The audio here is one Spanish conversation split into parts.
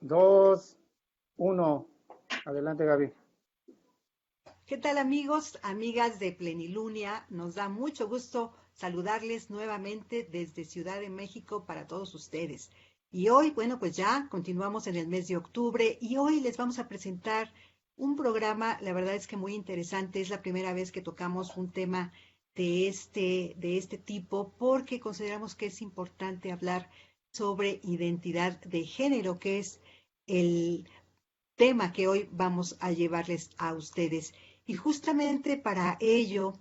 2, 1. Adelante, Gaby. ¿Qué tal amigos, amigas de Plenilunia? Nos da mucho gusto saludarles nuevamente desde Ciudad de México para todos ustedes. Y hoy, bueno, pues ya continuamos en el mes de octubre y hoy les vamos a presentar un programa, la verdad es que muy interesante. Es la primera vez que tocamos un tema de este tipo porque consideramos que es importante hablar sobre identidad de género, que es el tema que hoy vamos a llevarles a ustedes. Y justamente para ello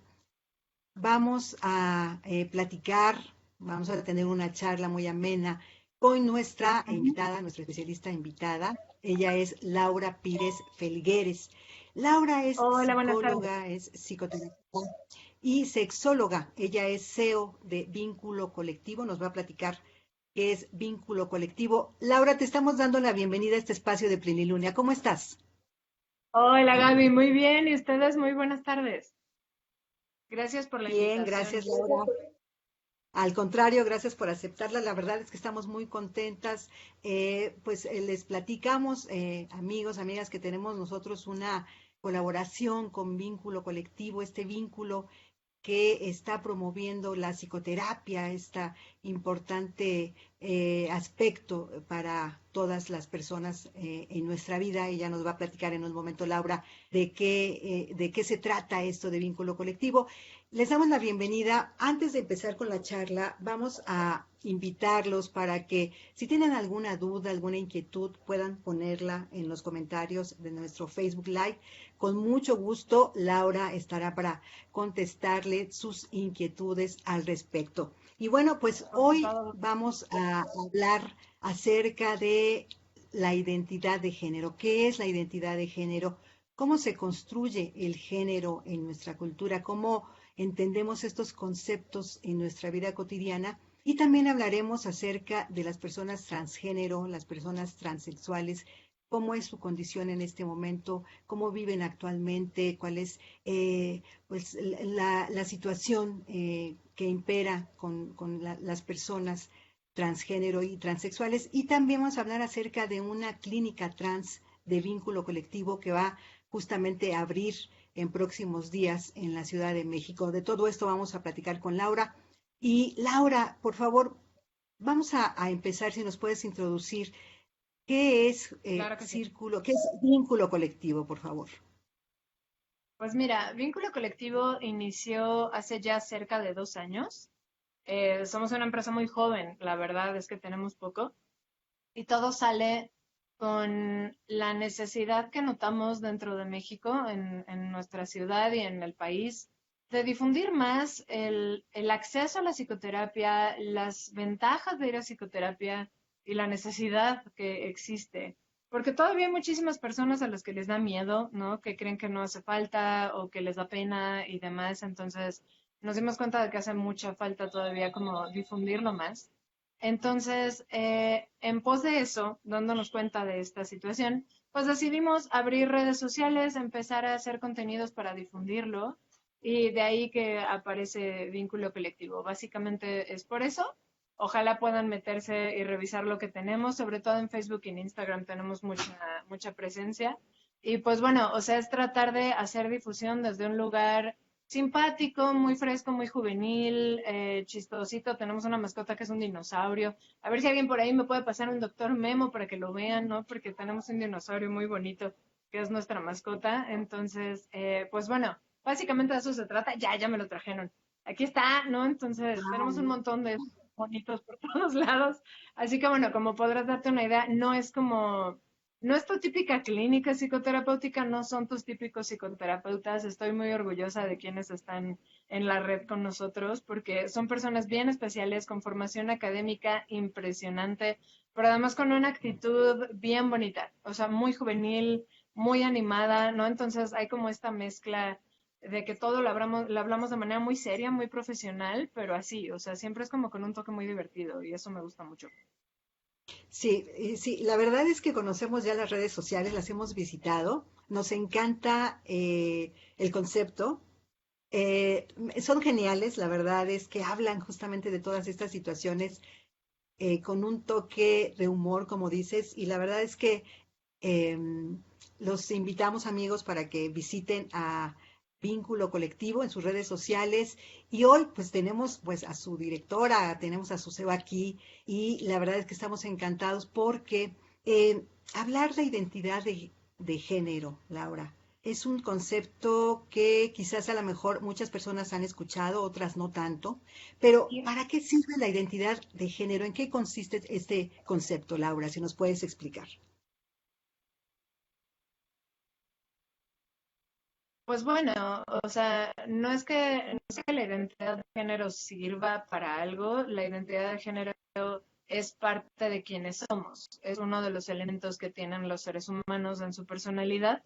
vamos a platicar, vamos a tener una charla muy amena con nuestra invitada, nuestra especialista invitada. Ella es Laura Pires Felgueres. Laura es Hola, buenas tardes. psicóloga, es psicoterapeuta y sexóloga. Ella es CEO de Vínculo Colectivo. Nos va a platicar qué es Vínculo Colectivo. Laura, te estamos dando la bienvenida a este espacio de Plenilunia. ¿Cómo estás? Hola Gaby, muy bien. Y ustedes, muy buenas tardes. Gracias por la Bien, gracias, invitación. Laura. Al contrario, gracias por aceptarla. La verdad es que estamos muy contentas. Les platicamos, amigos, amigas, que tenemos nosotros una colaboración con Vínculo Colectivo, este vínculo que está promoviendo la psicoterapia, este importante aspecto para todas las personas en nuestra vida. Ella nos va a platicar en un momento, Laura, de qué se trata esto de vínculo colectivo. Les damos la bienvenida. Antes de empezar con la charla, vamos a invitarlos para que si tienen alguna duda, alguna inquietud, puedan ponerla en los comentarios de nuestro Facebook Live. Con mucho gusto, Laura estará para contestarle sus inquietudes al respecto. Y bueno, pues Por hoy favor. vamos a hablar acerca de la identidad de género. ¿Qué es la identidad de género? ¿Cómo se construye el género en nuestra cultura? ¿Cómo entendemos estos conceptos en nuestra vida cotidiana? Y también hablaremos acerca de las personas transgénero, las personas transexuales, cómo es su condición en este momento, cómo viven actualmente, cuál es la situación que impera con las personas transgénero y transexuales. Y también vamos a hablar acerca de una clínica trans de vínculo colectivo que va justamente a abrir en próximos días en la Ciudad de México. De todo esto vamos a platicar con Laura. Y Laura, por favor, vamos a empezar, si nos puedes introducir qué es Claro que sí. círculo, qué es vínculo colectivo, por favor. Pues mira, Vínculo Colectivo inició hace ya cerca de 2 años. Somos una empresa muy joven, la verdad es que tenemos poco. Y todo sale con la necesidad que notamos dentro de México, en nuestra ciudad y en el país, de difundir más el acceso a la psicoterapia, las ventajas de ir a psicoterapia y la necesidad que existe. Porque todavía hay muchísimas personas a las que les da miedo, ¿no? Que creen que no hace falta o que les da pena y demás. Entonces, nos dimos cuenta de que hace mucha falta todavía como difundirlo más. Entonces, en pos de eso, dándonos cuenta de esta situación, pues decidimos abrir redes sociales, empezar a hacer contenidos para difundirlo y de ahí que aparece Vínculo Colectivo. Básicamente es por eso. Ojalá puedan meterse y revisar lo que tenemos, sobre todo en Facebook y en Instagram tenemos mucha presencia. Y pues bueno, o sea, es tratar de hacer difusión desde un lugar simpático, muy fresco, muy juvenil, chistosito. Tenemos una mascota que es un dinosaurio. A ver si alguien por ahí me puede pasar un doctor Memo para que lo vean, ¿no? Porque tenemos un dinosaurio muy bonito que es nuestra mascota. Entonces, pues bueno, básicamente de eso se trata. Ya me lo trajeron. Aquí está, ¿no? Entonces, tenemos un montón de bonitos por todos lados. Así que bueno, como podrás darte una idea, no es tu típica clínica psicoterapéutica, no son tus típicos psicoterapeutas. Estoy muy orgullosa de quienes están en la red con nosotros porque son personas bien especiales, con formación académica impresionante, pero además con una actitud bien bonita, o sea, muy juvenil, muy animada, ¿no? Entonces hay como esta mezcla de que todo lo hablamos de manera muy seria, muy profesional, pero así, o sea, siempre es como con un toque muy divertido y eso me gusta mucho. Sí, sí, la verdad es que conocemos ya las redes sociales, las hemos visitado, nos encanta el concepto, son geniales, la verdad es que hablan justamente de todas estas situaciones con un toque de humor, como dices, y la verdad es que los invitamos, amigos, para que visiten a Vínculo Colectivo en sus redes sociales. Y hoy, pues, tenemos pues a su directora, tenemos a Suseba aquí, y la verdad es que estamos encantados porque hablar de identidad de género, Laura, es un concepto que quizás a lo mejor muchas personas han escuchado, otras no tanto, pero ¿para qué sirve la identidad de género? ¿En qué consiste este concepto, Laura? Si nos puedes explicar. Pues bueno, o sea, no es que la identidad de género sirva para algo, la identidad de género es parte de quienes somos, es uno de los elementos que tienen los seres humanos en su personalidad.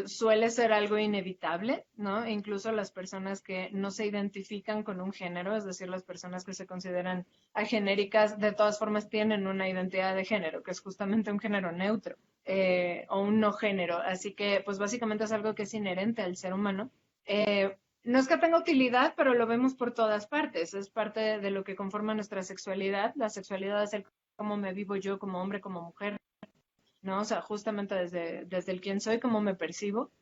Suele ser algo inevitable, ¿no? Incluso las personas que no se identifican con un género, es decir, las personas que se consideran agenéricas, de todas formas tienen una identidad de género, que es justamente un género neutro, o un no género. Así que, pues básicamente es algo que es inherente al ser humano. No es que tenga utilidad, pero lo vemos por todas partes. Es parte de lo que conforma nuestra sexualidad. La sexualidad es el cómo me vivo yo como hombre, como mujer, ¿no? O sea, justamente desde el quién soy, cómo me percibo.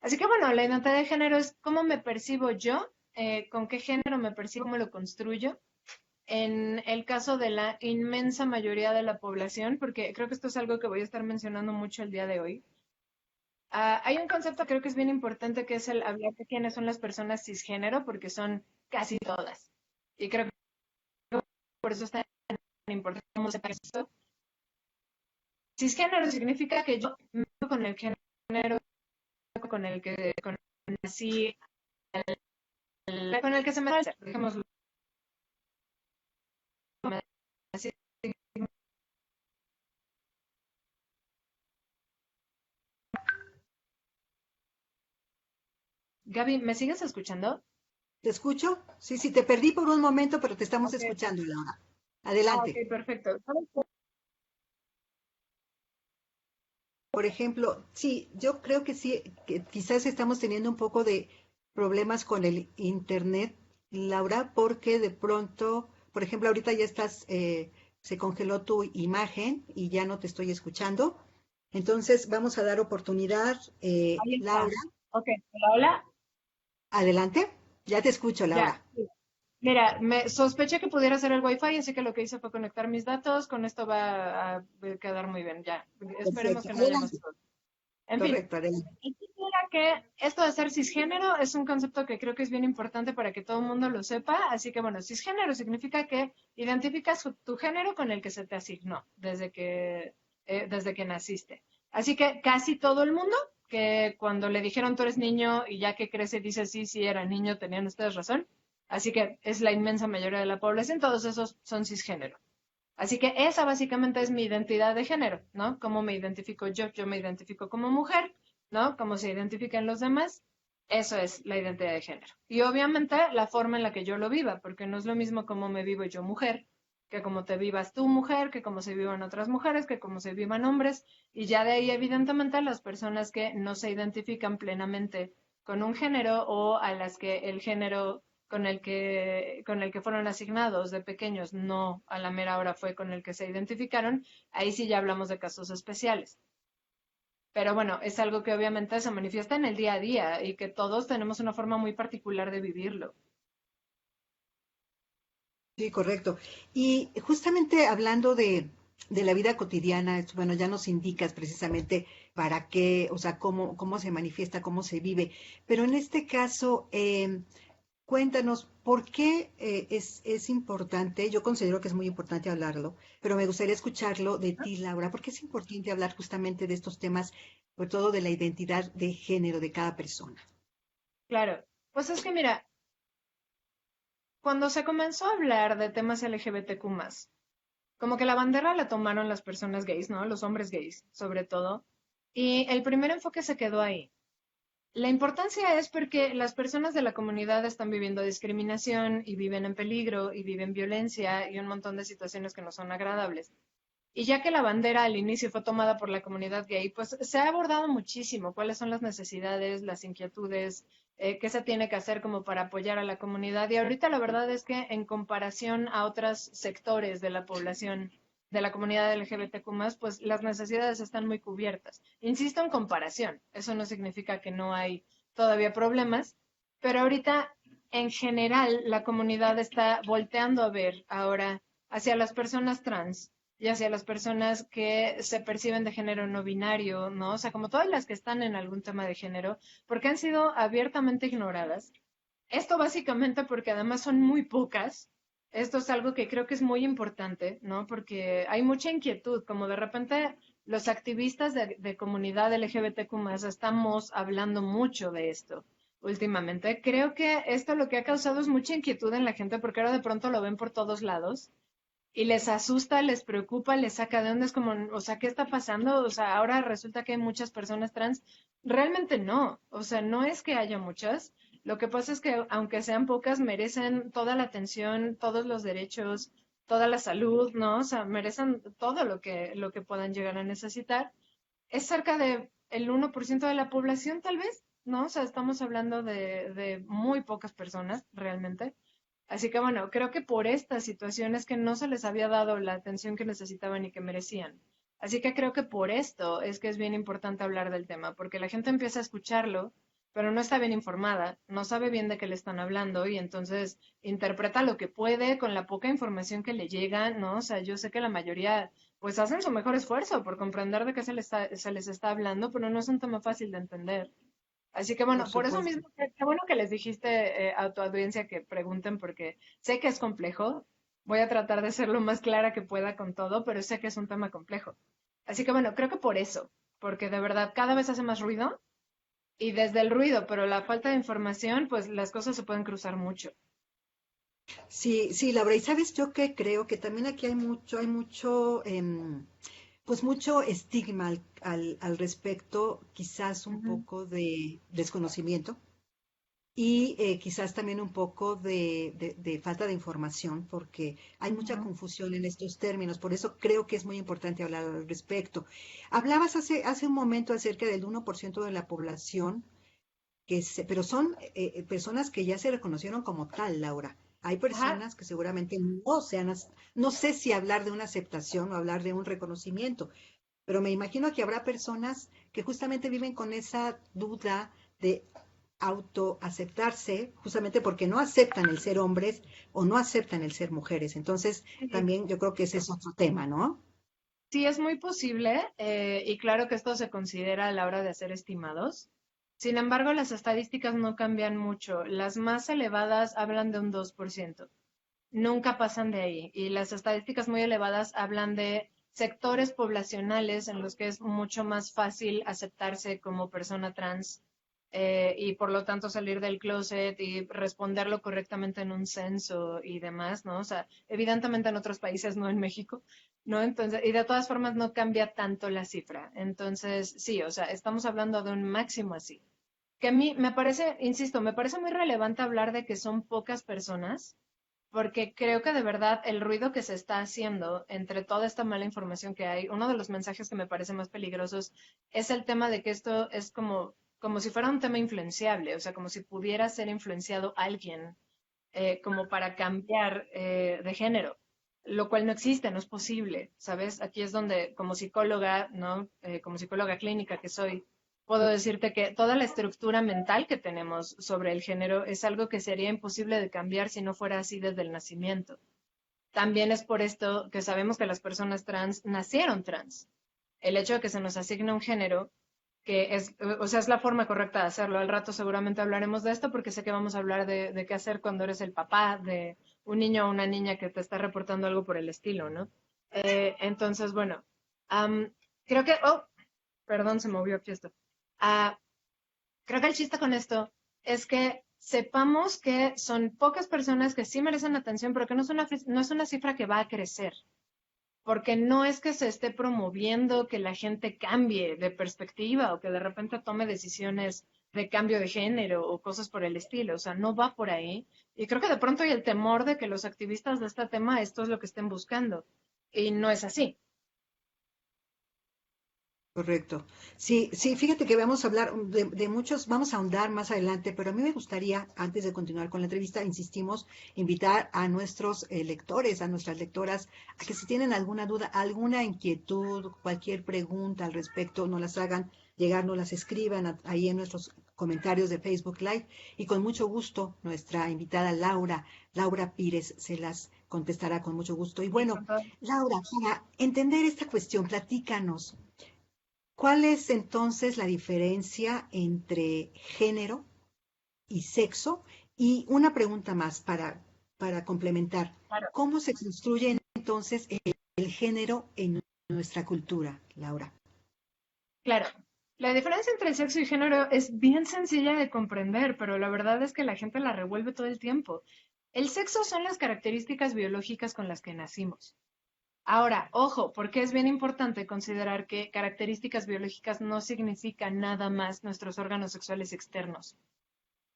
Así que bueno, la identidad de género es cómo me percibo yo, con qué género me percibo, cómo lo construyo. En el caso de la inmensa mayoría de la población, porque creo que esto es algo que voy a estar mencionando mucho el día de hoy, hay un concepto que creo que es bien importante, que es el hablar de quiénes son las personas cisgénero, porque son casi todas. Y creo que por eso es tan importante cómo se eso. Cisgénero significa que yo me veo con el género con el que nací, con el que se me da, digamos, así. Gaby, ¿me sigues escuchando? ¿Te escucho? Sí, sí, te perdí por un momento, pero te estamos Ok. escuchando, Laura. Ok, Adelante. perfecto. Por ejemplo, sí, yo creo que sí, que quizás estamos teniendo un poco de problemas con el internet, Laura, porque de pronto, por ejemplo, ahorita ya estás, se congeló tu imagen y ya no te estoy escuchando. Entonces, vamos a dar oportunidad, Ahí está. Laura. Ok, hola, hola. Adelante. Ya te escucho, Ya. Laura. Sí. Mira, me sospeché que pudiera ser el Wi-Fi, así que lo que hice fue conectar mis datos. Con esto va a quedar muy bien, ya. Esperemos Perfecto. que no haya más Adelante. problemas. En fin, Correcto, adelante. el punto era que esto de ser cisgénero es un concepto que creo que es bien importante para que todo el mundo lo sepa. Así que, bueno, cisgénero significa que identificas tu género con el que se te asignó desde que naciste. Así que casi todo el mundo, que cuando le dijeron tú eres niño y ya que crece dice sí, sí era niño, tenían ustedes razón. Así que es la inmensa mayoría de la población, todos esos son cisgénero. Así que esa básicamente es mi identidad de género, ¿no? ¿Cómo me identifico yo? Yo me identifico como mujer, ¿no? ¿Cómo se identifican los demás? Eso es la identidad de género. Y obviamente la forma en la que yo lo viva, porque no es lo mismo cómo me vivo yo mujer, que cómo te vivas tú mujer, que cómo se vivan otras mujeres, que cómo se vivan hombres. Y ya de ahí, evidentemente, las personas que no se identifican plenamente con un género o a las que el género con el que fueron asignados de pequeños, no a la mera hora fue con el que se identificaron, ahí sí ya hablamos de casos especiales. Pero bueno, es algo que obviamente se manifiesta en el día a día y que todos tenemos una forma muy particular de vivirlo. Sí, correcto. Y justamente hablando de la vida cotidiana, bueno, ya nos indicas precisamente para qué, o sea, cómo se manifiesta, cómo se vive. Pero en este caso, cuéntanos, ¿por qué es importante? Yo considero que es muy importante hablarlo, pero me gustaría escucharlo de ti, Laura. ¿Por qué es importante hablar justamente de estos temas, sobre todo de la identidad de género de cada persona? Claro, pues es que mira, cuando se comenzó a hablar de temas LGBTQ+, como que la bandera la tomaron las personas gays, ¿no? Los hombres gays, sobre todo. Y el primer enfoque se quedó ahí. La importancia es porque las personas de la comunidad están viviendo discriminación y viven en peligro y viven violencia y un montón de situaciones que no son agradables. Y ya que la bandera al inicio fue tomada por la comunidad gay, pues se ha abordado muchísimo cuáles son las necesidades, las inquietudes, qué se tiene que hacer como para apoyar a la comunidad. Y ahorita la verdad es que en comparación a otros sectores de la población, de la comunidad LGBTQ+, pues las necesidades están muy cubiertas. Insisto en comparación, eso no significa que no hay todavía problemas, pero ahorita en general la comunidad está volteando a ver ahora hacia las personas trans y hacia las personas que se perciben de género no binario, ¿no? O sea, como todas las que están en algún tema de género, porque han sido abiertamente ignoradas. Esto básicamente porque además son muy pocas. Esto es algo que creo que es muy importante, ¿no? Porque hay mucha inquietud, como de repente los activistas de comunidad LGBTQ+, estamos hablando mucho de esto últimamente. Creo que esto lo que ha causado es mucha inquietud en la gente porque ahora de pronto lo ven por todos lados y les asusta, les preocupa, les saca de onda, es como, o sea, ¿qué está pasando? O sea, ahora resulta que hay muchas personas trans. Realmente no, o sea, no es que haya muchas. Lo que pasa es que aunque sean pocas, merecen toda la atención, todos los derechos, toda la salud, ¿no? O sea, merecen todo lo que puedan llegar a necesitar. Es cerca de el 1% de la población, tal vez, ¿no? O sea, estamos hablando de muy pocas personas, realmente. Así que bueno, creo que por estas situaciones que no se les había dado la atención que necesitaban y que merecían. Así que creo que por esto es que es bien importante hablar del tema, porque la gente empieza a escucharlo, pero no está bien informada, no sabe bien de qué le están hablando y entonces interpreta lo que puede con la poca información que le llega, ¿no? O sea, yo sé que la mayoría pues hacen su mejor esfuerzo por comprender de qué se les está hablando, pero no es un tema fácil de entender. Así que Por bueno, por eso supuesto. mismo, qué bueno que les dijiste a tu audiencia que pregunten porque sé que es complejo. Voy a tratar de ser lo más clara que pueda con todo, pero sé que es un tema complejo. Así que bueno, creo que por eso, porque de verdad cada vez hace más ruido y desde el ruido, pero la falta de información, pues las cosas se pueden cruzar mucho. Sí, sí, Laura, y sabes yo que creo que también aquí hay mucho, pues mucho estigma al respecto, quizás un Ujú, poco de desconocimiento y quizás también un poco de falta de información, porque hay mucha ujú. confusión en estos términos, por eso creo que es muy importante hablar al respecto. Hablabas hace un momento acerca del 1% de la población pero son personas que ya se reconocieron como tal, Laura. Hay Ajá, personas que seguramente no sé si hablar de una aceptación o hablar de un reconocimiento, pero me imagino que habrá personas que justamente viven con esa duda de autoaceptarse, justamente porque no aceptan el ser hombres o no aceptan el ser mujeres. Entonces, sí. también yo creo que ese es otro tema, ¿no? Sí, es muy posible, y claro que esto se considera a la hora de hacer estimados. Sin embargo, las estadísticas no cambian mucho. Las más elevadas hablan de un 2%. Nunca pasan de ahí. Y las estadísticas muy elevadas hablan de sectores poblacionales en los que es mucho más fácil aceptarse como persona trans, y por lo tanto salir del closet y responderlo correctamente en un censo y demás, ¿no? O sea, evidentemente en otros países, no en México, ¿no? Entonces, y de todas formas no cambia tanto la cifra. Entonces, sí, o sea, estamos hablando de un máximo así. Que a mí me parece, insisto, me parece muy relevante hablar de que son pocas personas porque creo que de verdad el ruido que se está haciendo entre toda esta mala información que hay, uno de los mensajes que me parece más peligrosos es el tema de que esto es como si fuera un tema influenciable, o sea, como si pudiera ser influenciado alguien como para cambiar de género, lo cual no existe, no es posible, ¿sabes? Aquí es donde como psicóloga, ¿no? Como psicóloga clínica que soy, puedo decirte que toda la estructura mental que tenemos sobre el género es algo que sería imposible de cambiar si no fuera así desde el nacimiento. También es por esto que sabemos que las personas trans nacieron trans. El hecho de que se nos asigne un género, que es, o sea, es la forma correcta de hacerlo. Al rato seguramente hablaremos de esto porque sé que vamos a hablar de qué hacer cuando eres el papá de un niño o una niña que te está reportando algo por el estilo, ¿no? Entonces, bueno, am, creo que, oh, perdón, se movió aquí esto. Ah, creo que el chiste con esto es que sepamos que son pocas personas que sí merecen atención, pero que no es una cifra que va a crecer, porque no es que se esté promoviendo que la gente cambie de perspectiva o que de repente tome decisiones de cambio de género o cosas por el estilo, o sea, no va por ahí. Y creo que de pronto hay el temor de que los activistas de este tema esto es lo que estén buscando, y no es así. Correcto. Sí, sí, fíjate que vamos a hablar de muchos, vamos a ahondar más adelante, pero a mí me gustaría, antes de continuar con la entrevista, insistimos, invitar a nuestros lectores, a nuestras lectoras, a que si tienen alguna duda, alguna inquietud, cualquier pregunta al respecto, nos las hagan llegar, nos las escriban ahí en nuestros comentarios de Facebook Live y con mucho gusto nuestra invitada Laura Pires, se las contestará con mucho gusto. Y Y bueno, con todo. Laura, para entender esta cuestión, platícanos. ¿Cuál es entonces la diferencia entre género y sexo? Y una pregunta más para complementar. Claro, ¿Cómo se construye entonces el género en nuestra cultura, Laura? claro. La diferencia entre sexo y género es bien sencilla de comprender, pero la verdad es que la gente la revuelve todo el tiempo. El sexo son las características biológicas con las que nacimos. Ahora, ojo, porque es bien importante considerar que características biológicas no significan nada más nuestros órganos sexuales externos.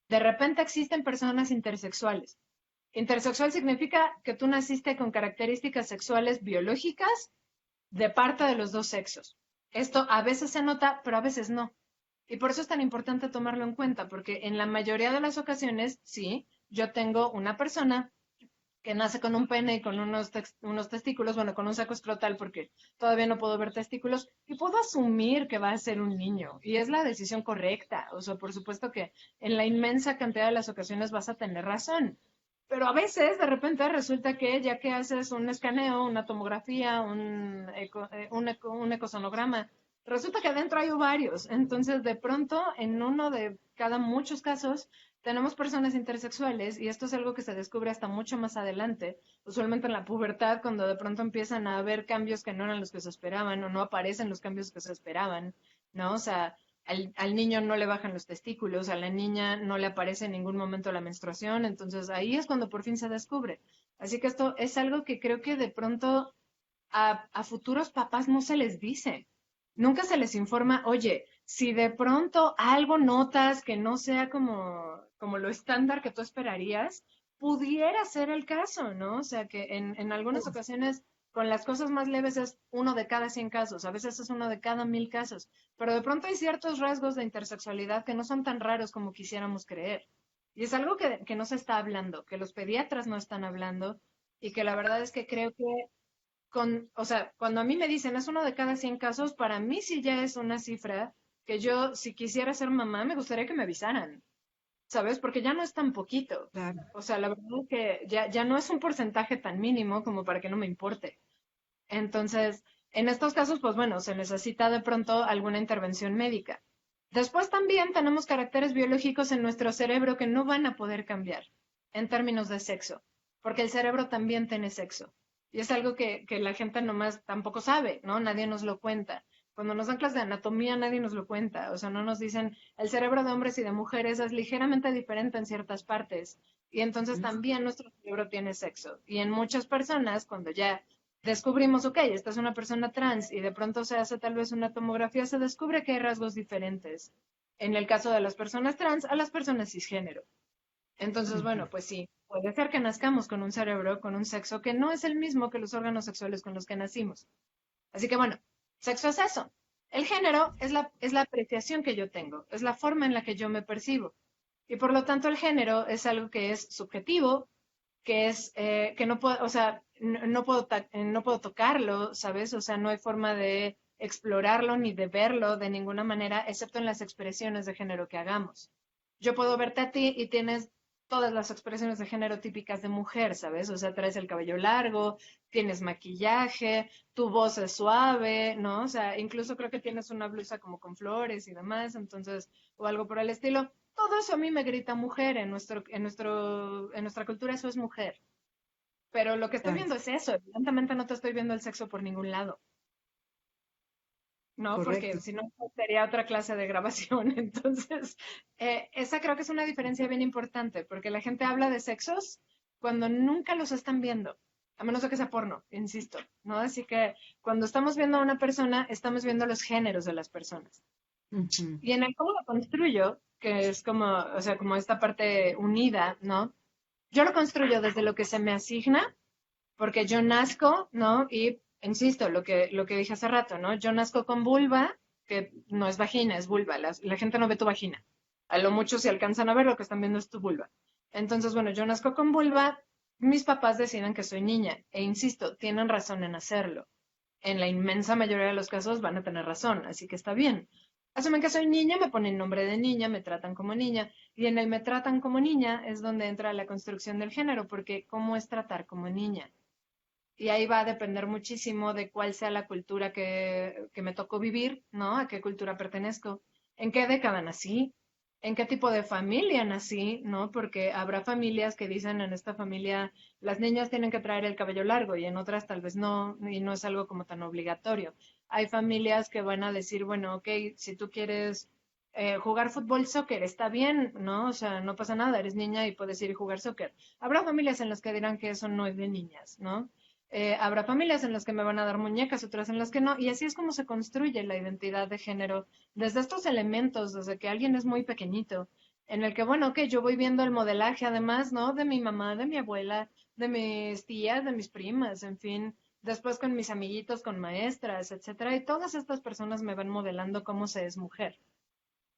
De repente existen personas intersexuales. Intersexual significa que tú naciste con características sexuales biológicas de parte de los dos sexos. Esto a veces se nota, pero a veces no. Y por eso es tan importante tomarlo en cuenta, porque en la mayoría de las ocasiones, sí, yo tengo una persona que nace con un pene y con unos testículos, bueno, con un saco escrotal porque todavía no puedo ver testículos, y puedo asumir que va a ser un niño, y es la decisión correcta. O sea, por supuesto que en la inmensa cantidad de las ocasiones vas a tener razón, pero a veces de repente resulta que ya que haces un escaneo, una tomografía, un ecosonograma, resulta que adentro hay ovarios. Entonces, de pronto, en uno de cada muchos casos, tenemos personas intersexuales y esto es algo que se descubre hasta mucho más adelante, usualmente en la pubertad, cuando de pronto empiezan a haber cambios que no eran los que se esperaban o no aparecen los cambios que se esperaban, ¿no? O sea, al niño no le bajan los testículos, a la niña no le aparece en ningún momento la menstruación, entonces ahí es cuando por fin se descubre. Así que esto es algo que creo que de pronto a futuros papás no se les dice. Nunca se les informa, oye, si de pronto algo notas que no sea como lo estándar que tú esperarías, pudiera ser el caso, ¿no? O sea, que en algunas ocasiones con las cosas más leves es uno de cada 100 casos, a veces es uno de cada 1000 casos, pero de pronto hay ciertos rasgos de intersexualidad que no son tan raros como quisiéramos creer. Y es algo que no se está hablando, que los pediatras no están hablando y que la verdad es que creo que o sea, cuando a mí me dicen es uno de cada 100 casos, para mí sí ya es una cifra que yo, si quisiera ser mamá, me gustaría que me avisaran, ¿sabes? Porque ya no es tan poquito. Claro. O sea, la verdad es que ya no es un porcentaje tan mínimo como para que no me importe. Entonces, en estos casos, pues bueno, se necesita de pronto alguna intervención médica. Después también tenemos caracteres biológicos en nuestro cerebro que no van a poder cambiar en términos de sexo, porque el cerebro también tiene sexo. Y es algo que la gente nomás tampoco sabe, ¿no? Nadie nos lo cuenta. Cuando nos dan clases de anatomía, nadie nos lo cuenta. O sea, no nos dicen, el cerebro de hombres y de mujeres es ligeramente diferente en ciertas partes. Y entonces también nuestro cerebro tiene sexo. Y en muchas personas, cuando ya descubrimos, ok, esta es una persona trans y de pronto se hace tal vez una tomografía, se descubre que hay rasgos diferentes. En el caso de las personas trans, a las personas cisgénero. Entonces, Ujú. bueno, pues sí, puede ser que nazcamos con un cerebro, con un sexo que no es el mismo que los órganos sexuales con los que nacimos. Así que bueno, sexo es eso. El género es la apreciación que yo tengo, es la forma en la que yo me percibo. Y por lo tanto el género es algo que es subjetivo, que es que no puedo, o sea, no puedo tocarlo, ¿sabes? O sea, no hay forma de explorarlo ni de verlo de ninguna manera, excepto en las expresiones de género que hagamos. Yo puedo verte a ti y tienes todas las expresiones de género típicas de mujer, ¿sabes? O sea, traes el cabello largo, tienes maquillaje, tu voz es suave, ¿no? O sea, incluso creo que tienes una blusa como con flores y demás, entonces, o algo por el estilo. Todo eso a mí me grita mujer, en nuestra cultura eso es mujer. Pero lo que estoy Claro, viendo es eso, evidentemente no te estoy viendo el sexo por ningún lado, ¿no? Porque correcto. si no sería otra clase de grabación. Entonces, esa creo que es una diferencia bien importante, porque la gente habla de sexos cuando nunca los están viendo, a menos de que sea porno, insisto, ¿no? Así que cuando estamos viendo a una persona, estamos viendo los géneros de las personas. Ujú. Y en el cómo lo construyo, que es como, o sea, como esta parte unida, ¿no? Yo lo construyo desde lo que se me asigna, porque yo nazco, ¿no? Y insisto, lo que dije hace rato, ¿no? Yo nazco con vulva que no es vagina, es vulva. La gente no ve tu vagina. A lo mucho si alcanzan a ver, lo que están viendo es tu vulva. Entonces, bueno, yo nazco con vulva, mis papás deciden que soy niña, e insisto, tienen razón en hacerlo. En la inmensa mayoría de los casos van a tener razón, así que está bien. Asumen que soy niña, me ponen nombre de niña, me tratan como niña, y en el me tratan como niña es donde entra la construcción del género, porque ¿cómo es tratar como niña? Y ahí va a depender muchísimo de cuál sea la cultura que me tocó vivir, ¿no? A qué cultura pertenezco, en qué década nací, en qué tipo de familia nací, ¿no? Porque habrá familias que dicen en esta familia las niñas tienen que traer el cabello largo y en otras tal vez no, y no es algo como tan obligatorio. Hay familias que van a decir, bueno, ok, si tú quieres jugar fútbol, soccer, está bien, ¿no? O sea, no pasa nada, eres niña y puedes ir y jugar soccer. Habrá familias en las que dirán que eso no es de niñas, ¿no? Habrá familias en las que me van a dar muñecas, otras en las que no, y así es como se construye la identidad de género, desde estos elementos, desde que alguien es muy pequeñito, en el que, bueno, ok, yo voy viendo el modelaje, además, ¿no? De mi mamá, de mi abuela, de mis tías, de mis primas, en fin, después con mis amiguitos, con maestras, etcétera, y todas estas personas me van modelando cómo se es mujer.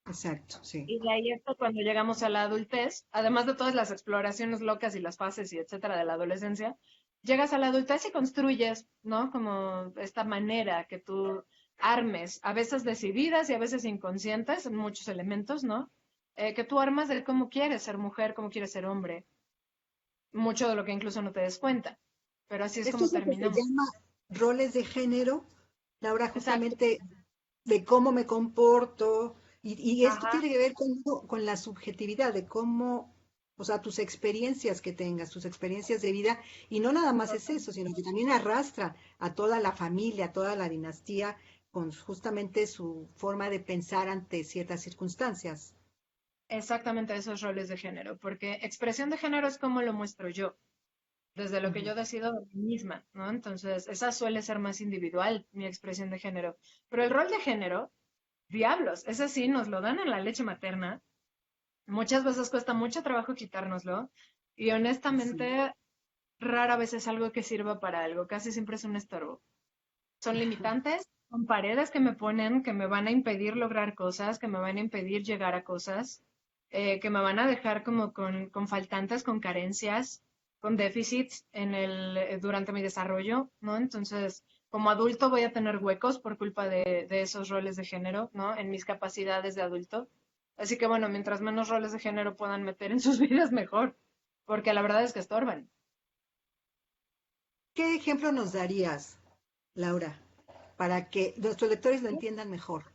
Exacto, sí. Y de ahí esto cuando llegamos a la adultez, además de todas las exploraciones locas y las fases y etcétera de la adolescencia, llegas a la adultez y construyes, ¿no? Como esta manera que tú armes, a veces decididas y a veces inconscientes, en muchos elementos, ¿no? Que tú armas de cómo quieres ser mujer, cómo quieres ser hombre, mucho de lo que incluso no te des cuenta. Pero así es Esto como es lo que se terminamos. llama roles de género, Laura, Exacto. justamente de cómo me comporto, y esto Ajá. tiene que ver con la subjetividad, de cómo, o sea, tus experiencias que tengas, tus experiencias de vida, y no nada más es eso, sino que también arrastra a toda la familia, a toda la dinastía, con justamente su forma de pensar ante ciertas circunstancias. Exactamente esos roles de género, porque expresión de género es como lo muestro yo, desde lo que Ujú. yo decido de mí misma, ¿no? Entonces, esa suele ser más individual, mi expresión de género. Pero el rol de género, diablos, ese sí nos lo dan en la leche materna. Muchas veces cuesta mucho trabajo quitárnoslo y Sí. honestamente rara vez es algo que sirva para algo, casi siempre es un estorbo. Son limitantes, son paredes que me ponen, que me van a impedir lograr cosas, que me van a impedir llegar a cosas, que me van a dejar como con faltantes, con carencias, con déficits durante mi desarrollo, ¿no? Entonces, como adulto voy a tener huecos por culpa de esos roles de género, ¿no? En mis capacidades de adulto. Así que bueno, mientras menos roles de género puedan meter en sus vidas, mejor, porque la verdad es que estorban. ¿Qué ejemplo nos darías, Laura, para que nuestros lectores lo entiendan mejor?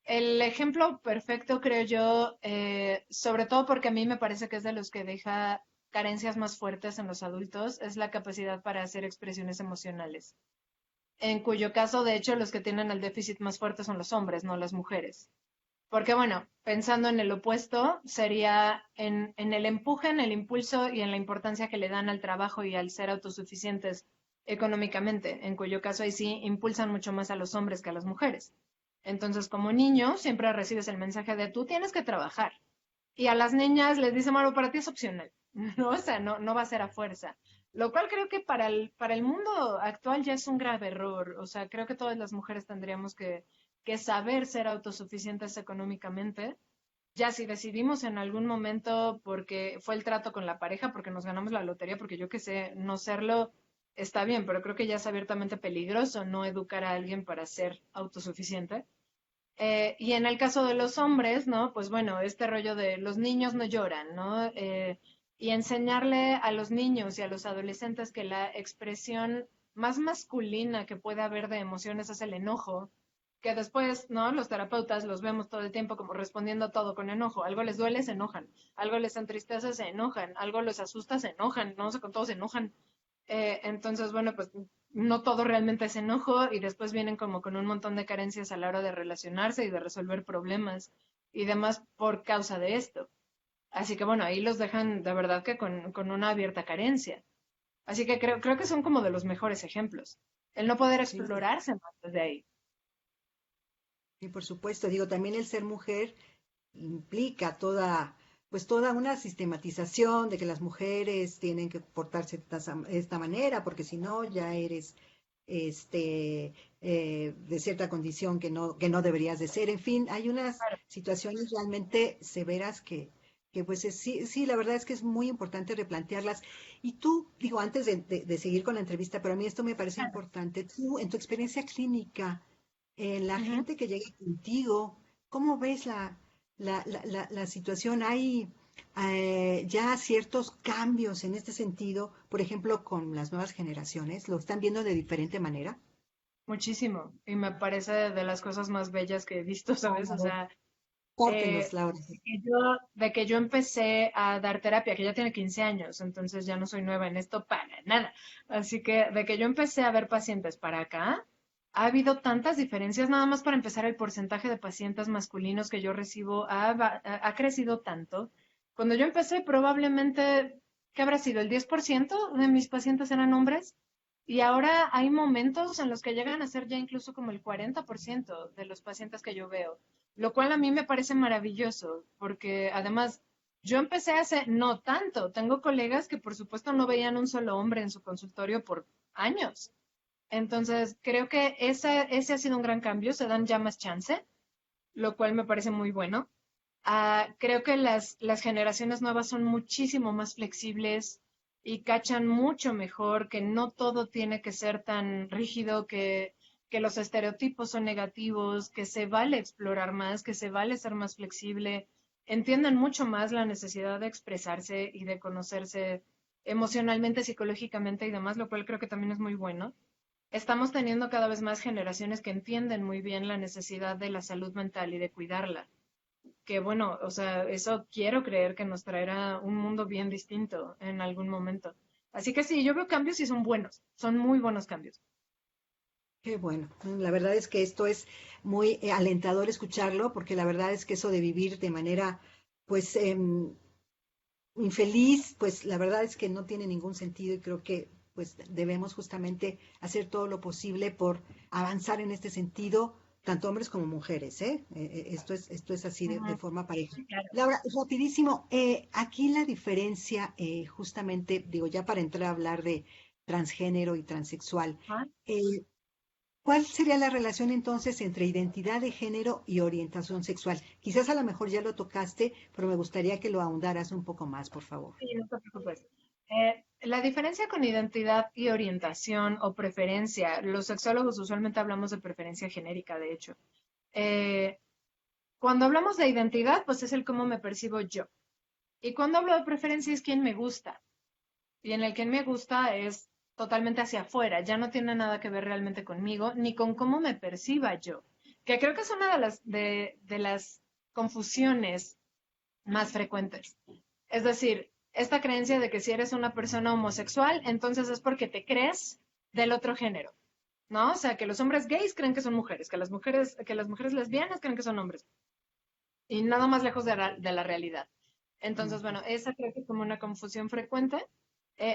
El ejemplo perfecto, creo yo, sobre todo porque a mí me parece que es de los que deja carencias más fuertes en los adultos, es la capacidad para hacer expresiones emocionales, en cuyo caso, de hecho, los que tienen el déficit más fuerte son los hombres, no las mujeres. Porque bueno, pensando en el opuesto, sería en el empuje, en el impulso y en la importancia que le dan al trabajo y al ser autosuficientes económicamente, en cuyo caso ahí sí impulsan mucho más a los hombres que a las mujeres. Entonces, como niño, siempre recibes el mensaje de tú tienes que trabajar. Y a las niñas les dicen, bueno, para ti es opcional, ¿no? O sea, no va a ser a fuerza. Lo cual creo que para el mundo actual ya es un grave error. O sea, creo que todas las mujeres tendríamos que saber ser autosuficientes económicamente. Ya si decidimos en algún momento porque fue el trato con la pareja, porque nos ganamos la lotería, porque yo qué sé, no serlo está bien, pero creo que ya es abiertamente peligroso no educar a alguien para ser autosuficiente. Y en el caso de los hombres, ¿no? Pues bueno, este rollo de los niños no lloran, ¿no? Y enseñarle a los niños y a los adolescentes que la expresión más masculina que puede haber de emociones es el enojo, que después, ¿no? Los terapeutas los vemos todo el tiempo como respondiendo a todo con enojo. Algo les duele, se enojan. Algo les entristece, se enojan. Algo les asusta, se enojan. No sé, con todos se enojan. Entonces, bueno, pues no todo realmente es enojo y después vienen como con un montón de carencias a la hora de relacionarse y de resolver problemas y demás por causa de esto. Así que bueno, ahí los dejan de verdad que con una abierta carencia. Así que creo que son como de los mejores ejemplos. El no poder Sí, explorarse más desde ahí. y por supuesto, digo, también el ser mujer implica toda, pues toda una sistematización de que las mujeres tienen que portarse de esta manera, porque si no, ya eres de cierta condición que no deberías de ser. En fin, hay unas Claro. situaciones realmente severas que pues sí, sí, la verdad es que es muy importante replantearlas. Y tú, digo, antes de seguir con la entrevista, pero a mí esto me parece importante, tú, en tu experiencia clínica, en la Ujú. gente que llega contigo, ¿cómo ves la situación? ¿Hay ya ciertos cambios en este sentido, por ejemplo, con las nuevas generaciones? ¿Lo están viendo de diferente manera? Muchísimo. Y me parece de las cosas más bellas que he visto, ¿sabes? O sea, Compártenos, eh, Laura. de que yo empecé a dar terapia, que ya tiene 15 años, entonces ya no soy nueva en esto para nada. Así que de que yo empecé a ver pacientes para acá, ha habido tantas diferencias, nada más para empezar, el porcentaje de pacientes masculinos que yo recibo ha crecido tanto. Cuando yo empecé, probablemente, ¿qué habrá sido? ¿El 10% de mis pacientes eran hombres? Y ahora hay momentos en los que llegan a ser ya incluso como el 40% de los pacientes que yo veo, lo cual a mí me parece maravilloso, porque además yo empecé hace no tanto. Tengo colegas que por supuesto no veían un solo hombre en su consultorio por años. Entonces, creo que ese ha sido un gran cambio, se dan ya más chance, lo cual me parece muy bueno. Creo que las generaciones nuevas son muchísimo más flexibles y cachan mucho mejor que no todo tiene que ser tan rígido, que los estereotipos son negativos, que se vale explorar más, que se vale ser más flexible. Entienden mucho más la necesidad de expresarse y de conocerse emocionalmente, psicológicamente y demás, lo cual creo que también es muy bueno. Estamos teniendo cada vez más generaciones que entienden muy bien la necesidad de la salud mental y de cuidarla, que bueno, o sea, eso quiero creer que nos traerá un mundo bien distinto en algún momento. Así que sí, yo veo cambios y son buenos, son muy buenos cambios. Qué bueno. La verdad es que esto es muy alentador escucharlo, porque la verdad es que eso de vivir de manera, pues, infeliz, pues la verdad es que no tiene ningún sentido y creo que pues debemos justamente hacer todo lo posible por avanzar en este sentido, tanto hombres como mujeres, ¿eh? Esto es así de Ujú. forma pareja. Sí, claro. Laura, rapidísimo, aquí la diferencia, justamente, digo, ya para entrar a hablar de transgénero y transexual, Ajá. eh, ¿cuál sería la relación entonces entre identidad de género y orientación sexual? Quizás a lo mejor ya lo tocaste, pero me gustaría que lo ahondaras un poco más, por favor. Sí, no te preocupes. La diferencia con identidad y orientación o preferencia, los sexólogos usualmente hablamos de preferencia genérica, de hecho. Eh, Cuando hablamos de identidad, pues es el cómo me percibo yo. Y cuando hablo de preferencia es quién me gusta. Y en el quién me gusta es totalmente hacia afuera, ya no tiene nada que ver realmente conmigo, ni con cómo me perciba yo. Que creo que es una de las confusiones más frecuentes. Es decir, esta creencia de que si eres una persona homosexual, entonces es porque te crees del otro género, ¿no? O sea, que los hombres gays creen que son mujeres, que las mujeres lesbianas creen que son hombres, y nada más lejos de la realidad. Entonces, bueno, esa creo que es como una confusión frecuente,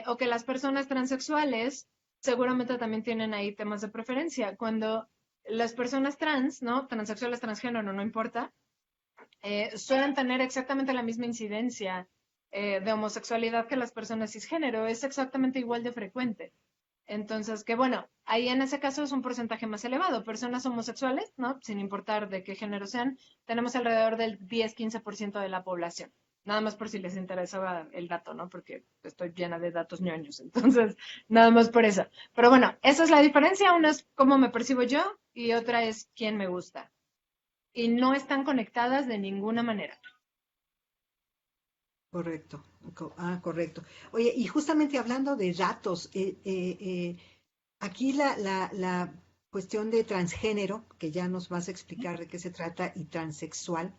o que las personas transexuales seguramente también tienen ahí temas de preferencia. Cuando las personas trans, ¿no? Transexuales, transgénero, no importa, suelen tener exactamente la misma incidencia de homosexualidad que las personas cisgénero, es exactamente igual de frecuente. Entonces, que bueno, ahí en ese caso es un porcentaje más elevado. Personas homosexuales, ¿no? Sin importar de qué género sean, tenemos alrededor del 10-15% de la población. Nada más por si les interesaba el dato, ¿no? Porque estoy llena de datos ñoños. Entonces, nada más por eso. Pero bueno, esa es la diferencia. Una es cómo me percibo yo y otra es quién me gusta. Y no están conectadas de ninguna manera. Correcto. Correcto. Oye, y justamente hablando de datos, aquí la cuestión de transgénero, que ya nos vas a explicar de qué se trata, y transexual,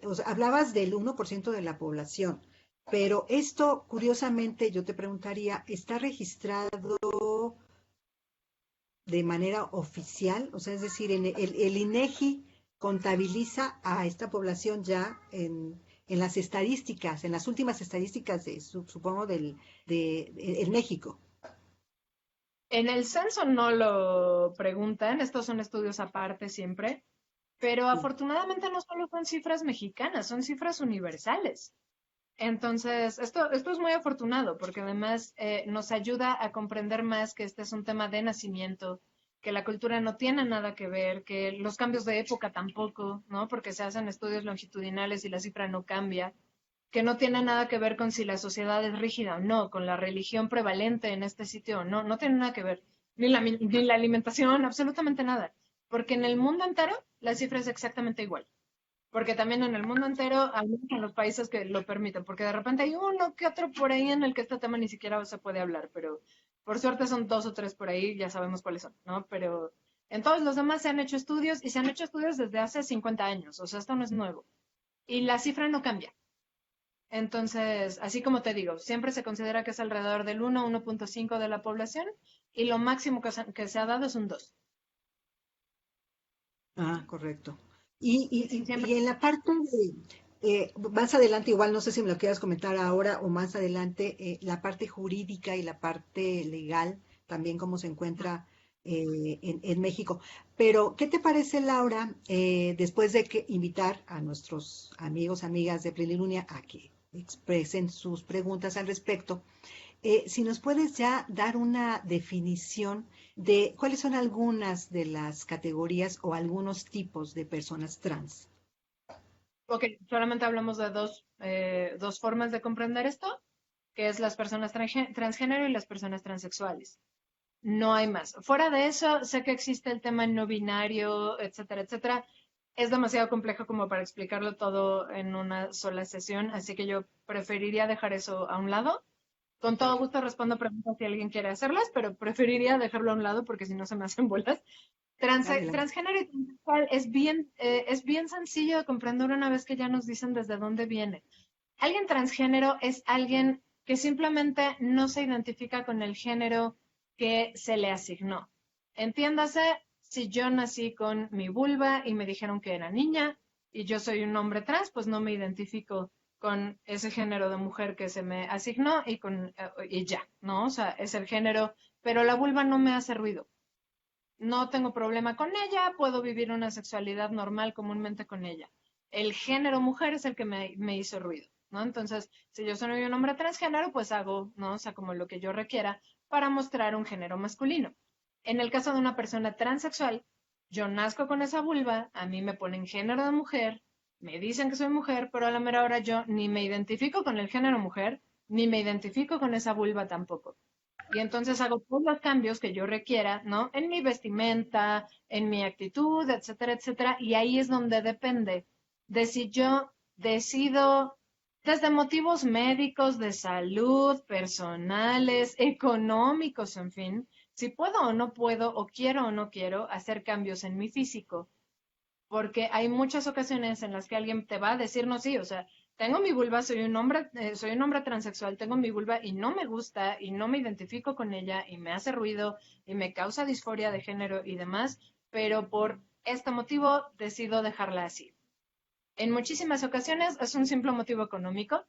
o sea, hablabas del 1% de la población, pero esto, curiosamente, yo te preguntaría, ¿está registrado de manera oficial? O sea, es decir, el INEGI contabiliza a esta población ya en las estadísticas, en las últimas estadísticas de, supongo, en México. En el censo no lo preguntan, estos son estudios aparte siempre, pero Sí. afortunadamente no solo son cifras mexicanas, son cifras universales. Entonces, esto es muy afortunado porque además nos ayuda a comprender más que este es un tema de nacimiento, que la cultura no tiene nada que ver, que los cambios de época tampoco, ¿no? Porque se hacen estudios longitudinales y la cifra no cambia, que no tiene nada que ver con si la sociedad es rígida o no, con la religión prevalente en este sitio o no, no tiene nada que ver, ni la alimentación, absolutamente nada, porque en el mundo entero la cifra es exactamente igual. Porque también en el mundo entero, al menos en los países que lo permiten, porque de repente hay uno que otro por ahí en el que este tema ni siquiera se puede hablar, pero por suerte son 2 o 3 por ahí, ya sabemos cuáles son, ¿no? Pero en todos los demás se han hecho estudios y se han hecho estudios desde hace 50 años, o sea, esto no es nuevo. Y la cifra no cambia. Entonces, así como te digo, siempre se considera que es alrededor del 1,5 de la población y lo máximo que se ha dado es un 2. Ah, correcto. Y, Sí, y, siempre. y, y en la parte de, más adelante, igual no sé si me lo quieras comentar ahora o más adelante, la parte jurídica y la parte legal, también cómo se encuentra en México. Pero, ¿qué te parece, Laura, después de que invitar a nuestros amigos, amigas de Plenilunia a que expresen sus preguntas al respecto? Si nos puedes ya dar una definición de cuáles son algunas de las categorías o algunos tipos de personas trans. Ok, solamente hablamos de dos formas de comprender esto, que es las personas transgénero y las personas transexuales. No hay más. Fuera de eso, sé que existe el tema no binario, etcétera, etcétera. Es demasiado complejo como para explicarlo todo en una sola sesión, así que yo preferiría dejar eso a un lado. Con todo gusto respondo preguntas si alguien quiere hacerlas, pero preferiría dejarlo a un lado porque si no se me hacen bolas. Adelante. Transgénero y transexual es bien sencillo de comprender una vez que ya nos dicen desde dónde viene. Alguien transgénero es alguien que simplemente no se identifica con el género que se le asignó. Entiéndase, si yo nací con mi vulva y me dijeron que era niña y yo soy un hombre trans, pues no me identifico con ese género de mujer que se me asignó y ya, ¿no? O sea, es el género, pero la vulva no me hace ruido. No tengo problema con ella, puedo vivir una sexualidad normal comúnmente con ella. El género mujer es el que me hizo ruido, ¿no? Entonces, si yo soy un hombre transgénero, pues hago, ¿no? O sea, como lo que yo requiera para mostrar un género masculino. En el caso de una persona transexual, yo nazco con esa vulva, a mí me ponen género de mujer, me dicen que soy mujer, pero a la mera hora yo ni me identifico con el género mujer, ni me identifico con esa vulva tampoco. Y entonces hago todos los cambios que yo requiera, ¿no? En mi vestimenta, en mi actitud, etcétera, etcétera. Y ahí es donde depende de si yo decido, desde motivos médicos, de salud, personales, económicos, en fin, si puedo o no puedo, o quiero o no quiero hacer cambios en mi físico, porque hay muchas ocasiones en las que alguien te va a decir, no, sí, o sea, tengo mi vulva, soy un hombre transexual, tengo mi vulva y no me gusta y no me identifico con ella y me hace ruido y me causa disforia de género y demás, pero por este motivo decido dejarla así. En muchísimas ocasiones es un simple motivo económico,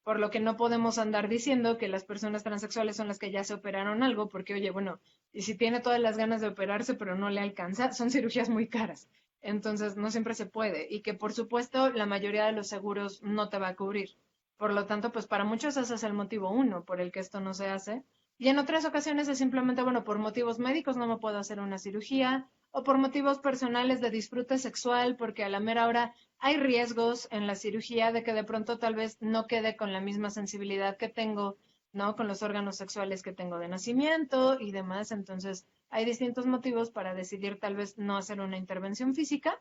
por lo que no podemos andar diciendo que las personas transexuales son las que ya se operaron algo, porque oye, bueno, y si tiene todas las ganas de operarse pero no le alcanza, son cirugías muy caras. Entonces, no siempre se puede. Y que, por supuesto, la mayoría de los seguros no te va a cubrir. Por lo tanto, pues para muchos ese es el motivo uno por el que esto no se hace. Y en otras ocasiones es simplemente, bueno, por motivos médicos no me puedo hacer una cirugía o por motivos personales de disfrute sexual, porque a la mera hora hay riesgos en la cirugía de que de pronto tal vez no quede con la misma sensibilidad que tengo, ¿no? Con los órganos sexuales que tengo de nacimiento y demás. Entonces, hay distintos motivos para decidir tal vez no hacer una intervención física,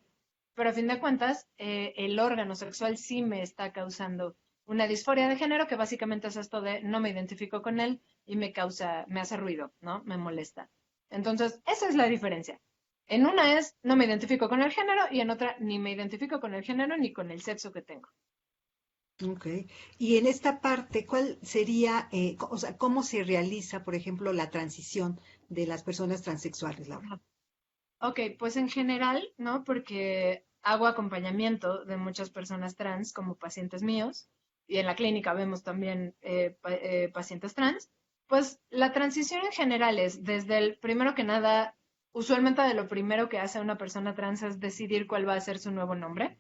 pero a fin de cuentas, el órgano sexual sí me está causando una disforia de género, que básicamente es esto de no me identifico con él y me hace ruido, ¿no? Me molesta. Entonces, esa es la diferencia. En una es no me identifico con el género y en otra ni me identifico con el género ni con el sexo que tengo. Ok. Y en esta parte, ¿cuál sería, o sea, cómo se realiza, por ejemplo, la transición de las personas transexuales, Laura? Ajá. Ok, pues en general, ¿no? Porque hago acompañamiento de muchas personas trans como pacientes míos y en la clínica vemos también pacientes trans. Pues la transición en general es desde el, primero que nada, usualmente de lo primero que hace una persona trans es decidir cuál va a ser su nuevo nombre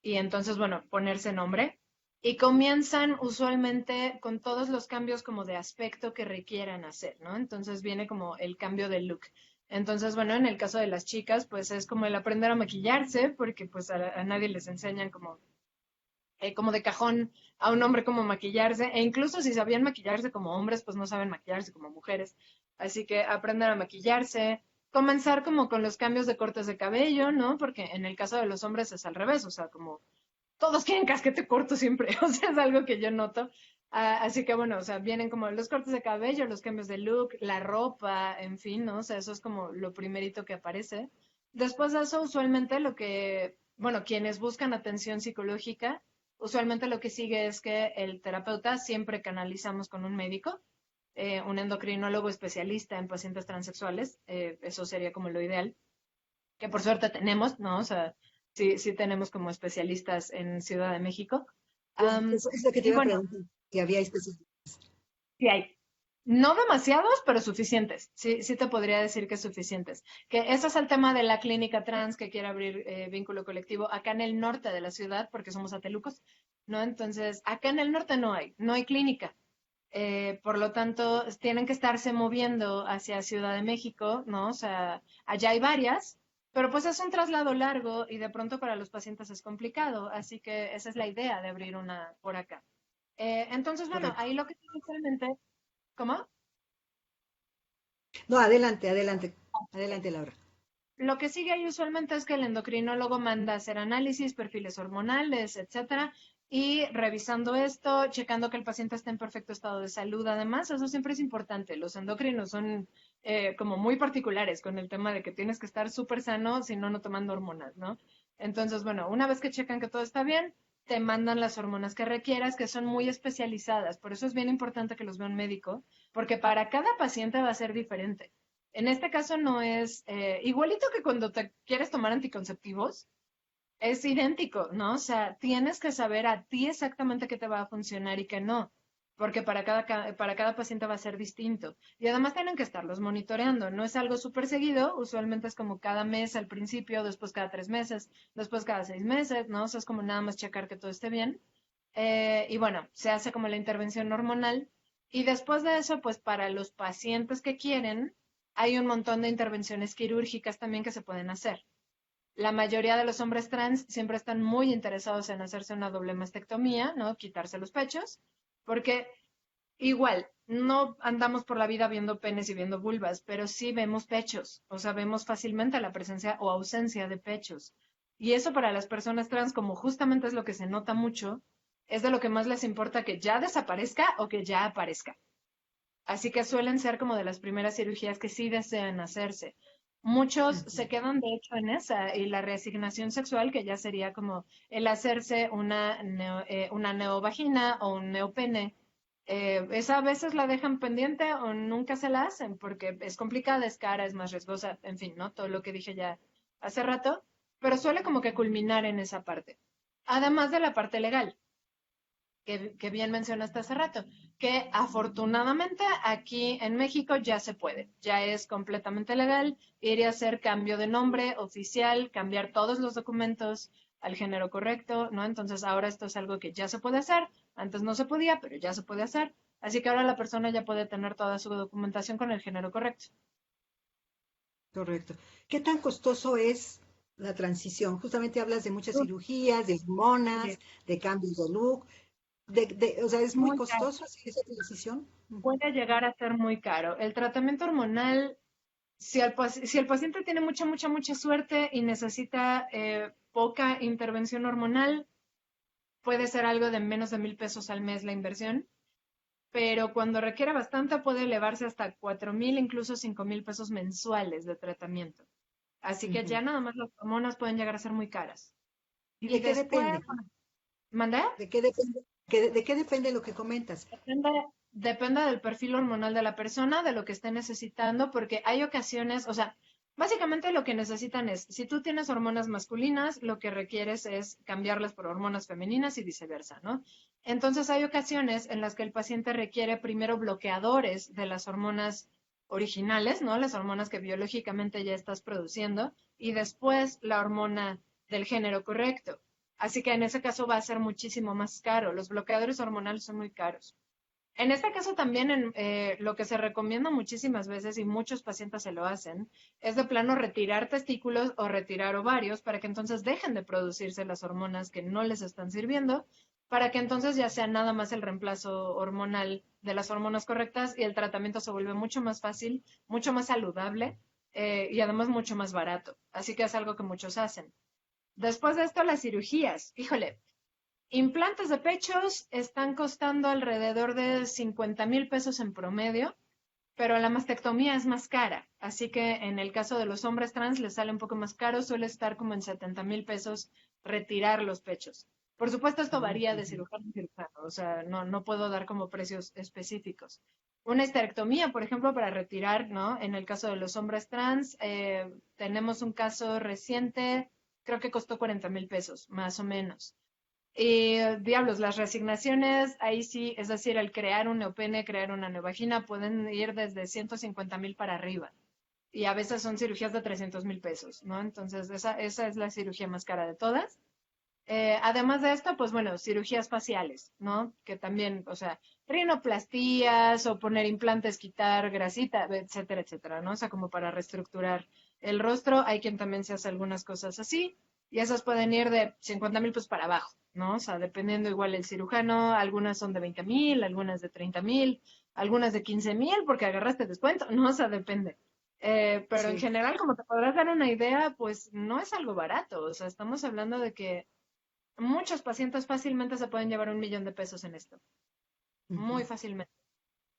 y entonces, bueno, ponerse nombre. y comienzan usualmente con todos los cambios como de aspecto que requieran hacer, ¿no? Entonces viene como el cambio de look. Entonces, bueno, en el caso de las chicas, pues es como el aprender a maquillarse, porque pues a nadie les enseñan como de cajón a un hombre como maquillarse, e incluso si sabían maquillarse como hombres, pues no saben maquillarse como mujeres. Así que aprender a maquillarse, comenzar como con los cambios de cortes de cabello, ¿no? Porque en el caso de los hombres es al revés, o sea, como todos quieren casquete corto siempre, o sea, es algo que yo noto. Así que bueno, o sea, vienen como los cortes de cabello, los cambios de look, la ropa, en fin, ¿no? O sea, eso es como lo primerito que aparece. Después de eso, usualmente bueno, quienes buscan atención psicológica, usualmente lo que sigue es que el terapeuta siempre canalizamos con un médico, un endocrinólogo especialista en pacientes transexuales, eso sería como lo ideal, que por suerte tenemos, ¿no? O sea, sí tenemos como especialistas en Ciudad de México. Eso es lo que te Y iba a bueno, preguntar, si había específicos. sí hay. No demasiados, pero suficientes. Sí te podría decir que suficientes. Que ese es el tema de la clínica trans que quiere abrir vínculo colectivo acá en el norte de la ciudad, porque somos atelucos, ¿no? Entonces, acá en el norte no hay clínica. Por lo tanto, tienen que estarse moviendo hacia Ciudad de México, ¿no? O sea, allá hay varias, pero pues es un traslado largo y de pronto para los pacientes es complicado, así que esa es la idea de abrir una por acá. Entonces, bueno, Correcto. ahí lo que usualmente, ¿cómo? No, adelante, adelante, adelante, Laura. Lo que sigue ahí usualmente es que el endocrinólogo manda a hacer análisis, perfiles hormonales, etcétera, y revisando esto, checando que el paciente esté en perfecto estado de salud. Además, eso siempre es importante. Los endocrinos son como muy particulares con el tema de que tienes que estar súper sano, si no, no tomando hormonas, ¿no? Entonces, bueno, una vez que checan que todo está bien, te mandan las hormonas que requieras, que son muy especializadas. Por eso es bien importante que los vea un médico, porque para cada paciente va a ser diferente. En este caso no es igualito que cuando te quieres tomar anticonceptivos, es idéntico, ¿no? O sea, tienes que saber a ti exactamente qué te va a funcionar y qué no, porque para cada paciente va a ser distinto. Y además tienen que estarlos monitoreando, no es algo súper seguido, usualmente es como cada mes al principio, después cada 3 meses, después cada 6 meses, ¿no? O sea, es como nada más checar que todo esté bien. Y bueno, se hace como la intervención hormonal. Y después de eso, pues para los pacientes que quieren, hay un montón de intervenciones quirúrgicas también que se pueden hacer. La mayoría de los hombres trans siempre están muy interesados en hacerse una doble mastectomía, ¿no? Quitarse los pechos, porque igual, no andamos por la vida viendo penes y viendo vulvas, pero sí vemos pechos, o sea, vemos fácilmente la presencia o ausencia de pechos. Y eso para las personas trans, como justamente es lo que se nota mucho, es de lo que más les importa que ya desaparezca o que ya aparezca. Así que suelen ser como de las primeras cirugías que sí desean hacerse. Muchos se quedan de hecho en esa y la reasignación sexual, que ya sería como el hacerse una neovagina o un neopene. Esa a veces la dejan pendiente o nunca se la hacen porque es complicada, es cara, es más riesgosa, en fin, ¿no? Todo lo que dije ya hace rato, pero suele como que culminar en esa parte. Además de la parte legal que bien mencionaste hace rato, que afortunadamente aquí en México ya se puede, ya es completamente legal ir a hacer cambio de nombre oficial, cambiar todos los documentos al género correcto, ¿no? Entonces ahora esto es algo que ya se puede hacer, antes no se podía, pero ya se puede hacer, así que ahora la persona ya puede tener toda su documentación con el género correcto. Correcto. ¿Qué tan costoso es la transición? Justamente hablas de muchas cirugías, de hormonas, de cambios de look, o sea, ¿es muy Muy caro, costoso hacer esa transición? Ujú. puede llegar a ser muy caro. El tratamiento hormonal si el paciente tiene mucha suerte y necesita poca intervención hormonal, puede ser algo de menos de 1,000 pesos al mes la inversión, pero cuando requiere bastante puede elevarse hasta 4,000, incluso 5,000 pesos mensuales de tratamiento. Así que Ujú. ya nada más las hormonas pueden llegar a ser muy caras. ¿Y Y de qué después, depende? ¿mandé? ¿De qué depende? ¿De qué depende lo que comentas? Depende del perfil hormonal de la persona, de lo que esté necesitando, porque hay ocasiones, o sea, básicamente lo que necesitan es, si tú tienes hormonas masculinas, lo que requieres es cambiarlas por hormonas femeninas y viceversa, ¿no? Entonces hay ocasiones en las que el paciente requiere primero bloqueadores de las hormonas originales, ¿no? Las hormonas que biológicamente ya estás produciendo, y después la hormona del género correcto. Así que en ese caso va a ser muchísimo más caro. Los bloqueadores hormonales son muy caros. En este caso también lo que se recomienda muchísimas veces y muchos pacientes se lo hacen es de plano retirar testículos o retirar ovarios para que entonces dejen de producirse las hormonas que no les están sirviendo, para que entonces ya sea nada más el reemplazo hormonal de las hormonas correctas y el tratamiento se vuelve mucho más fácil, mucho más saludable y además mucho más barato. Así que es algo que muchos hacen. Después de esto, las cirugías. Híjole, implantes de pechos están costando alrededor de 50,000 pesos en promedio, pero la mastectomía es más cara. Así que en el caso de los hombres trans les sale un poco más caro, suele estar como en 70,000 pesos retirar los pechos. Por supuesto, esto varía de cirujano a cirujano, o sea, no puedo dar como precios específicos. Una histerectomía, por ejemplo, para retirar, ¿no? En el caso de los hombres trans, tenemos un caso reciente, creo que costó 40,000 pesos, más o menos. Y diablos, las resignaciones, ahí sí, es decir, el crear un neopene, crear una neovagina, pueden ir desde 150,000 para arriba. Y a veces son cirugías de 300,000 pesos, ¿no? Entonces, esa es la cirugía más cara de todas. Además de esto, pues bueno, cirugías faciales, ¿no? Que también, o sea, rinoplastías o poner implantes, quitar grasita, etcétera, etcétera, ¿no? O sea, como para reestructurar el rostro. Hay quien también se hace algunas cosas así y esas pueden ir de 50,000 pues para abajo, ¿no? O sea, dependiendo igual el cirujano, algunas son de 20,000, algunas de 30,000, algunas de 15,000 porque agarraste descuento, ¿no? O sea, depende. Pero en Sí. general, como te podrás dar una idea, pues no es algo barato. O sea, estamos hablando de que muchos pacientes fácilmente se pueden llevar 1,000,000 de pesos en esto, muy Ujú, fácilmente.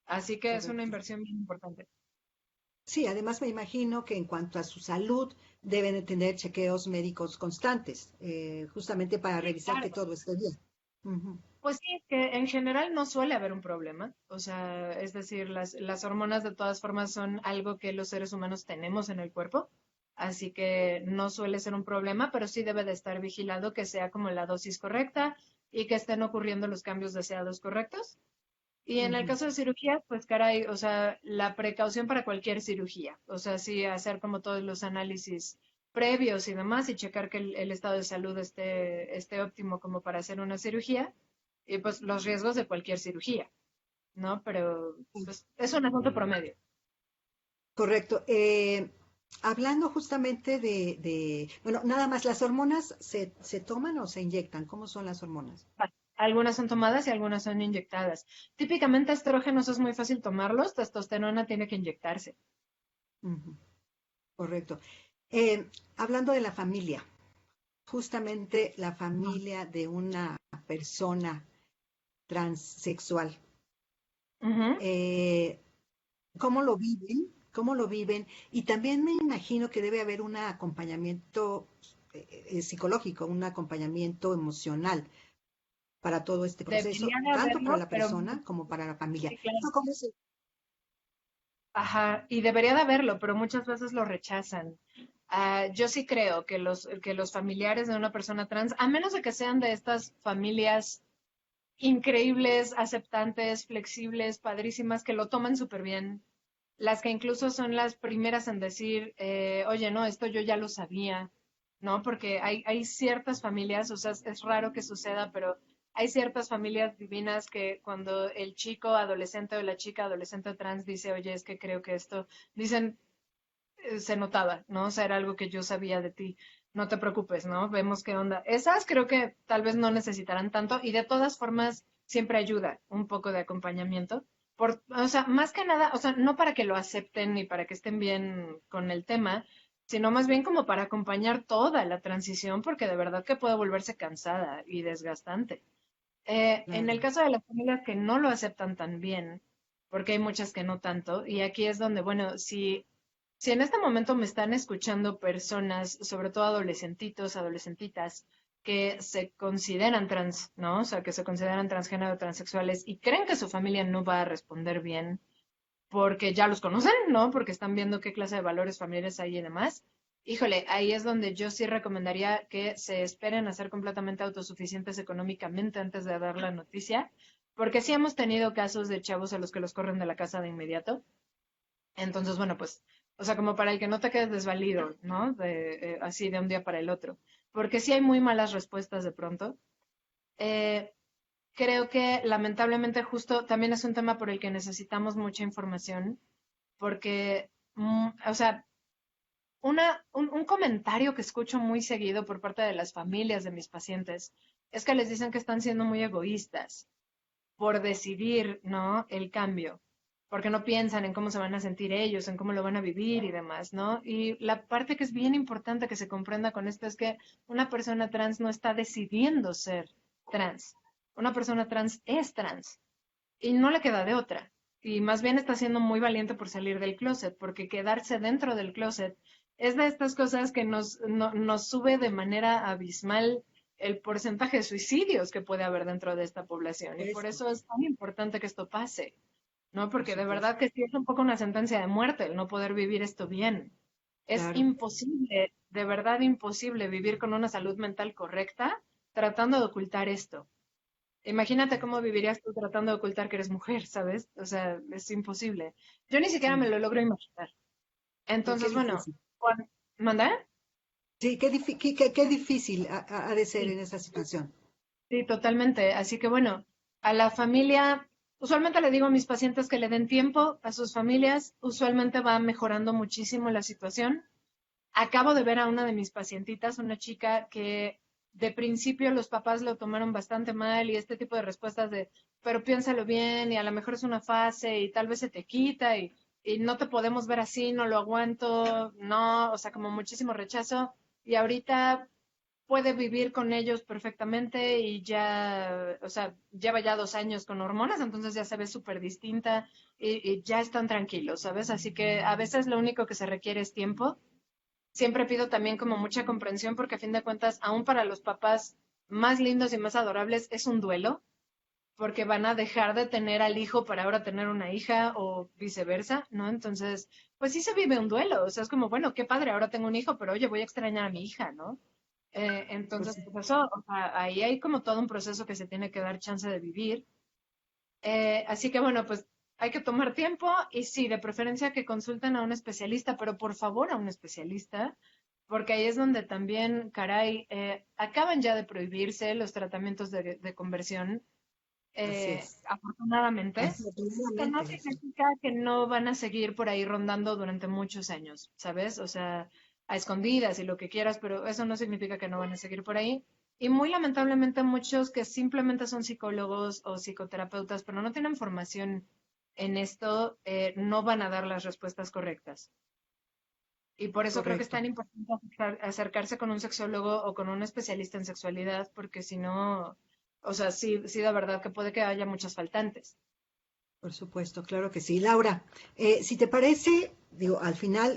Así que es una correcto. inversión bien importante. Sí, además me imagino que en cuanto a su salud deben de tener chequeos médicos constantes, justamente para Sí, revisar que claro. todo esté bien. Ujú, Pues sí, que en general no suele haber un problema. O sea, es decir, las hormonas de todas formas son algo que los seres humanos tenemos en el cuerpo. Así que no suele ser un problema, pero sí debe de estar vigilado que sea como la dosis correcta y que estén ocurriendo los cambios deseados correctos. Y en el ujú. caso de cirugía, pues caray, o sea, la precaución para cualquier cirugía, o sea, sí hacer como todos los análisis previos y demás y checar que el estado de salud esté óptimo como para hacer una cirugía y pues los riesgos de cualquier cirugía, ¿no? Pero pues es un asunto promedio. Correcto. Hablando justamente bueno, nada más, ¿las hormonas se toman o se inyectan? ¿Cómo son las hormonas? Algunas son tomadas y algunas son inyectadas. Típicamente estrógenos es muy fácil tomarlos, testosterona tiene que inyectarse. Ujú, correcto. Hablando de la familia, justamente la familia de una persona transexual, Ujú. eh, ¿cómo lo viven? ¿Cómo lo viven? Y también me imagino que debe haber un acompañamiento psicológico, un acompañamiento emocional para todo este proceso, Debería de tanto para haberlo, la pero persona como para la familia. sí, claro. ¿Eso cómo se... Ajá, y debería de haberlo, pero muchas veces lo rechazan. Yo sí creo que los familiares de una persona trans, a menos de que sean de estas familias increíbles, aceptantes, flexibles, padrísimas, que lo toman súper bien, las que incluso son las primeras en decir, oye, no, esto yo ya lo sabía, ¿no? Porque hay ciertas familias, o sea, es raro que suceda, pero hay ciertas familias divinas que cuando el chico adolescente o la chica adolescente trans dice, oye, es que creo que esto, dicen, se notaba, ¿no? O sea, era algo que yo sabía de ti. No te preocupes, ¿no? Vemos qué onda. Esas creo que tal vez no necesitarán tanto y de todas formas siempre ayuda un poco de acompañamiento. O sea, más que nada, o sea, no para que lo acepten ni para que estén bien con el tema, sino más bien como para acompañar toda la transición, porque de verdad que puede volverse cansada y desgastante. En el Claro. caso de las familias que no lo aceptan tan bien, porque hay muchas que no tanto, y aquí es donde, bueno, si en este momento me están escuchando personas, sobre todo adolescentitos, adolescentitas, que se consideran trans, ¿no? O sea, que se consideran transgénero, transexuales y creen que su familia no va a responder bien porque ya los conocen, ¿no? Porque están viendo qué clase de valores familiares hay y demás. Híjole, ahí es donde yo sí recomendaría que se esperen a ser completamente autosuficientes económicamente antes de dar la noticia, porque sí hemos tenido casos de chavos a los que los corren de la casa de inmediato. Entonces, bueno, pues, o sea, como para el que no te quedes desvalido, ¿no? Así de un día para el otro. porque sí hay muy malas respuestas de pronto. Creo que lamentablemente justo también es un tema por el que necesitamos mucha información, porque, o sea, un comentario que escucho muy seguido por parte de las familias de mis pacientes es que les dicen que están siendo muy egoístas por decidir, ¿no? El cambio, porque no piensan en cómo se van a sentir ellos, en cómo lo van a vivir y demás, ¿no? Y la parte que es bien importante que se comprenda con esto es que una persona trans no está decidiendo ser trans. Una persona trans es trans y no le queda de otra. Y más bien está siendo muy valiente por salir del closet, porque quedarse dentro del closet es de estas cosas que nos sube de manera abismal el porcentaje de suicidios que puede haber dentro de esta población. Y por Eso, eso es tan importante que esto pase, ¿no? por Porque de supuesto. verdad que sí es un poco una sentencia de muerte el no poder vivir esto bien. Es Claro. imposible, de verdad imposible vivir con una salud mental correcta tratando de ocultar esto. Imagínate cómo vivirías tú tratando de ocultar que eres mujer, ¿sabes? O sea, es imposible. Yo ni siquiera me Sí, lo logro imaginar. sí, qué Entonces, bueno, difícil. ¿manda? Sí, qué difícil ha de ser Sí, en esa situación. sí, totalmente. Así que bueno, a la familia, usualmente le digo a mis pacientes que le den tiempo a sus familias, usualmente va mejorando muchísimo la situación. Acabo de ver a una de mis pacientitas, una chica que de principio los papás lo tomaron bastante mal y este tipo de respuestas de, pero piénsalo bien y a lo mejor es una fase y tal vez se te quita y no te podemos ver así, no lo aguanto, no, o sea, como muchísimo rechazo y ahorita puede vivir con ellos perfectamente y ya, o sea, lleva ya 2 años con hormonas, entonces ya se ve súper distinta y ya están tranquilos, ¿sabes? Así que a veces lo único que se requiere es tiempo. Siempre pido también como mucha comprensión porque a fin de cuentas, aún para los papás más lindos y más adorables, es un duelo, porque van a dejar de tener al hijo para ahora tener una hija o viceversa, ¿no? Entonces, pues sí se vive un duelo, o sea, es como, bueno, qué padre, ahora tengo un hijo, pero oye, voy a extrañar a mi hija, ¿no? Por Entonces, su- pues eso, o sea, ahí hay como todo un proceso que se tiene que dar chance de vivir. Así que bueno, pues hay que tomar tiempo y sí, de preferencia que consulten a un especialista, pero por favor a un especialista, porque ahí es donde también, caray, acaban ya de prohibirse los tratamientos de conversión, Así es. afortunadamente. Esto no Afortunadamente, eso. significa que no van a seguir por ahí rondando durante muchos años, ¿sabes? O sea, a escondidas y lo que quieras, pero eso no significa que no van a seguir por ahí. Y muy lamentablemente muchos que simplemente son psicólogos o psicoterapeutas, pero no tienen formación en esto, no van a dar las respuestas correctas. Y por eso creo que es Correcto. tan importante acercarse con un sexólogo o con un especialista en sexualidad, porque si no, o sea, sí, sí, de verdad que puede que haya muchas faltantes. Por supuesto, claro que sí. Laura, si te parece, digo, al final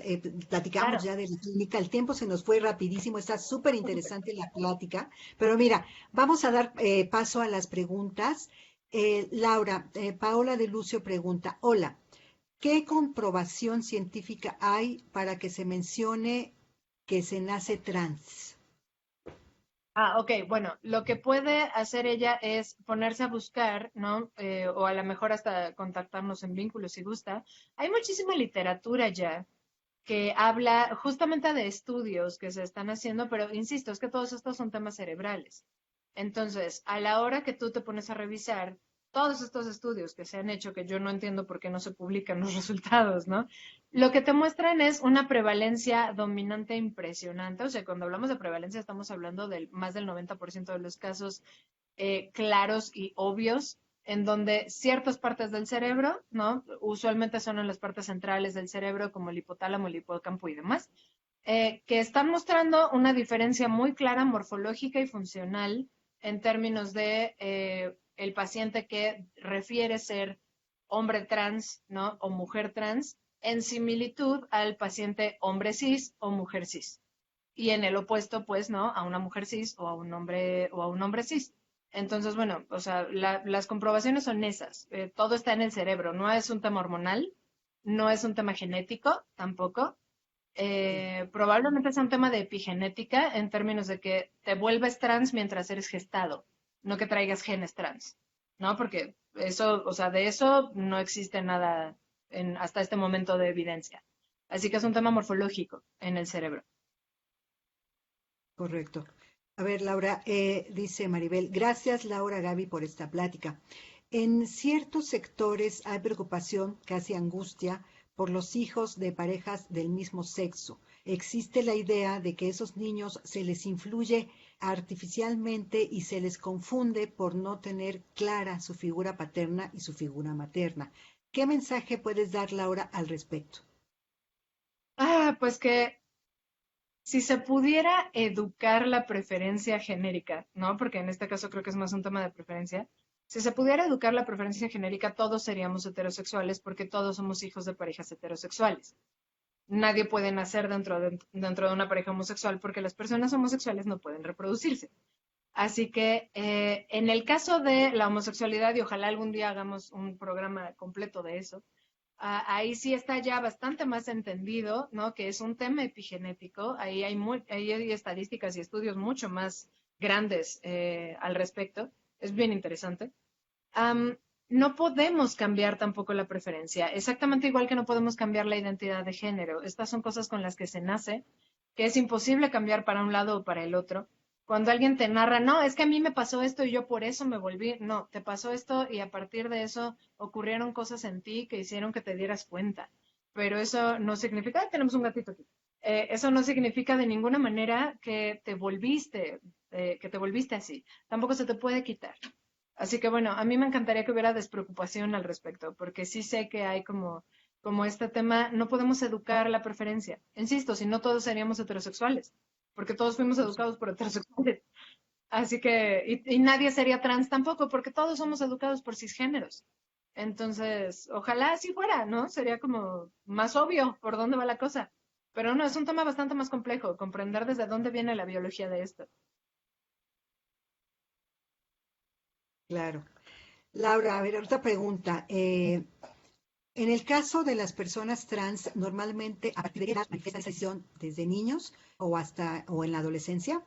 platicamos Claro, ya de la clínica, el tiempo se nos fue rapidísimo, está súper interesante la plática, pero mira, vamos a dar paso a las preguntas. Laura, Paola de Lucio pregunta, hola, ¿qué comprobación científica hay para que se mencione que se nace trans? ok, bueno, lo que puede hacer ella es ponerse a buscar, ¿no? O a lo mejor hasta contactarnos en vínculos si gusta. Hay muchísima literatura ya que habla justamente de estudios que se están haciendo, pero insisto, es que todos estos son temas cerebrales. Entonces, a la hora que tú te pones a revisar todos estos estudios que se han hecho, que yo no entiendo por qué no se publican los resultados, ¿no? Lo que te muestran es una prevalencia dominante impresionante. O sea, cuando hablamos de prevalencia estamos hablando del más del 90% de los casos claros y obvios en donde ciertas partes del cerebro, ¿no? Usualmente son en las partes centrales del cerebro, como el hipotálamo, el hipocampo y demás, que están mostrando una diferencia muy clara morfológica y funcional en términos de el paciente que refiere ser hombre trans, ¿no? O mujer trans, en similitud al paciente hombre cis o mujer cis. Y en el opuesto, pues, ¿no? A una mujer cis o a un hombre cis. Entonces, bueno, o sea, las comprobaciones son esas. Todo está en el cerebro. No es un tema hormonal, no es un tema genético tampoco. Sí, Probablemente sea un tema de epigenética en términos de que te vuelves trans mientras eres gestado, no que traigas genes trans, ¿no? Porque eso, o sea, de eso no existe nada hasta este momento de evidencia. Así que es un tema morfológico en el cerebro. correcto. A ver, Laura, dice Maribel, gracias Laura, Gaby, por esta plática. En ciertos sectores hay preocupación, casi angustia, por los hijos de parejas del mismo sexo. Existe la idea de que esos niños se les influye artificialmente y se les confunde por no tener clara su figura paterna y su figura materna. ¿Qué mensaje puedes dar, Laura, al respecto? Pues que si se pudiera educar la preferencia genérica, ¿no? Porque en este caso creo que es más un tema de preferencia. Si se pudiera educar la preferencia genérica, todos seríamos heterosexuales porque todos somos hijos de parejas heterosexuales. Nadie puede nacer dentro de una pareja homosexual porque las personas homosexuales no pueden reproducirse. Así que en el caso de la homosexualidad, y ojalá algún día hagamos un programa completo de eso, ahí sí está ya bastante más entendido, ¿no? Que es un tema epigenético. Ahí hay estadísticas y estudios mucho más grandes al respecto. Es bien interesante. Am, no podemos cambiar tampoco la preferencia, exactamente igual que no podemos cambiar la identidad de género. Estas son cosas con las que se nace, que es imposible cambiar para un lado o para el otro. Cuando alguien te narra, no, es que a mí me pasó esto y yo por eso me volví, no, te pasó esto y a partir de eso ocurrieron cosas en ti que hicieron que te dieras cuenta. Pero eso no significa, ¡ay, tenemos un gatito aquí! Eso no significa de ninguna manera que te volviste así. Tampoco se te puede quitar. Así que bueno, a mí me encantaría que hubiera despreocupación al respecto, porque sí sé que hay como este tema, no podemos educar la preferencia. Insisto, si no todos seríamos heterosexuales, porque todos fuimos educados por heterosexuales. Así que, y nadie sería trans tampoco, porque todos somos educados por cisgéneros. Entonces, ojalá así fuera, ¿no? Sería como más obvio por dónde va la cosa. Pero no, es un tema bastante más complejo, comprender desde dónde viene la biología de esto. Claro. Laura, a ver, otra pregunta. En el caso de las personas trans, normalmente a partir de qué edad manifiesta esa decisión, desde niños o en la adolescencia.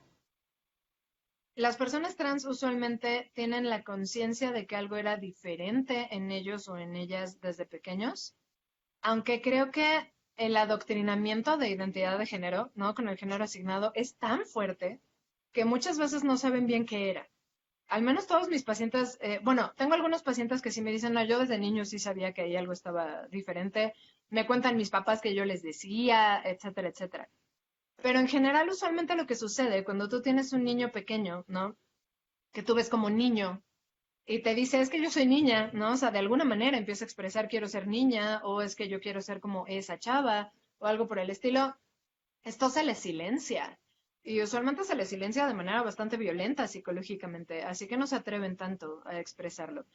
Las personas trans usualmente tienen la conciencia de que algo era diferente en ellos o en ellas desde pequeños, aunque creo que el adoctrinamiento de identidad de género, ¿no? Con el género asignado es tan fuerte que muchas veces no saben bien qué era. Al menos todos mis pacientes, bueno, tengo algunos pacientes que sí me dicen, no, yo desde niño sí sabía que ahí algo estaba diferente. Me cuentan mis papás que yo les decía, etcétera, etcétera. Pero en general, usualmente lo que sucede cuando tú tienes un niño pequeño, ¿no? Que tú ves como niño y te dice, es que yo soy niña, ¿no? O sea, de alguna manera empieza a expresar quiero ser niña o es que yo quiero ser como esa chava o algo por el estilo. Esto se le silencia. Y usualmente se le silencia de manera bastante violenta psicológicamente, así que no se atreven tanto a expresarlo.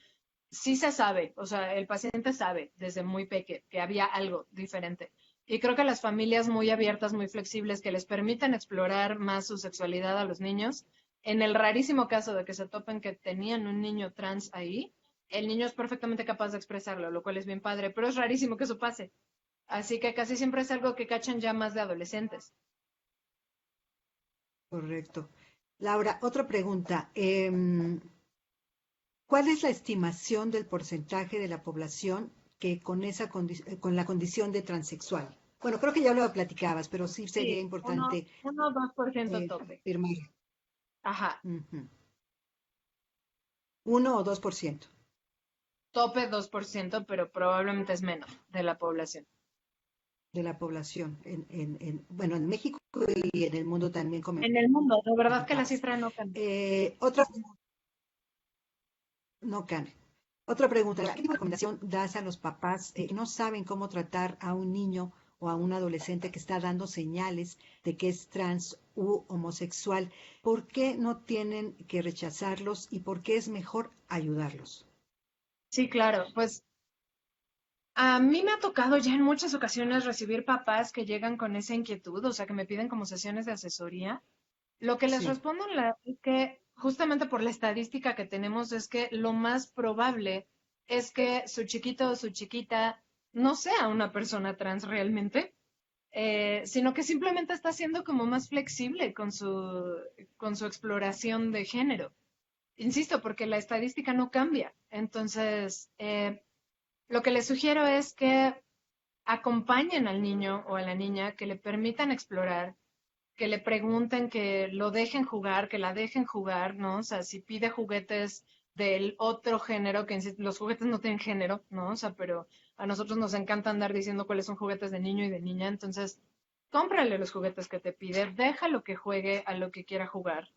Sí se sabe, o sea, el paciente sabe desde muy pequeño que había algo diferente. Y creo que las familias muy abiertas, muy flexibles, que les permiten explorar más su sexualidad a los niños, en el rarísimo caso de que se topen que tenían un niño trans ahí, el niño es perfectamente capaz de expresarlo, lo cual es bien padre, pero es rarísimo que eso pase. Así que casi siempre es algo que cachan ya más de adolescentes. Correcto. Laura, otra pregunta. ¿Cuál es la estimación del porcentaje de la población que con la condición de transexual? Bueno, creo que ya lo platicabas, pero sí sería Sí, importante 1 o 2% tope. afirmar. Ajá, Ujú. 1 o 2%. tope 2%, pero probablemente es menos de la población. De la población, bueno, en México y en el mundo también En el mundo, de verdad que la comentabas. cifra no cambia. Otra, no, Karen. Otra pregunta, ¿qué tipo de recomendación das a los papás que no saben cómo tratar a un niño o a un adolescente que está dando señales de que es trans u homosexual? ¿Por qué no tienen que rechazarlos y por qué es mejor ayudarlos? Sí, claro, pues a mí me ha tocado ya en muchas ocasiones recibir papás que llegan con esa inquietud, o sea, que me piden como sesiones de asesoría. Lo que les Sí, respondo es que justamente por la estadística que tenemos es que lo más probable es que su chiquito o su chiquita no sea una persona trans realmente, sino que simplemente está siendo como más flexible con su exploración de género. Insisto, porque la estadística no cambia. Entonces, lo que les sugiero es que acompañen al niño o a la niña, que le permitan explorar, que le pregunten, que lo dejen jugar, que la dejen jugar, ¿no? O sea, si pide juguetes del otro género, que los juguetes no tienen género, ¿no? O sea, pero a nosotros nos encanta andar diciendo cuáles son juguetes de niño y de niña, entonces cómprale los juguetes que te pide, déjalo que juegue a lo que quiera jugar.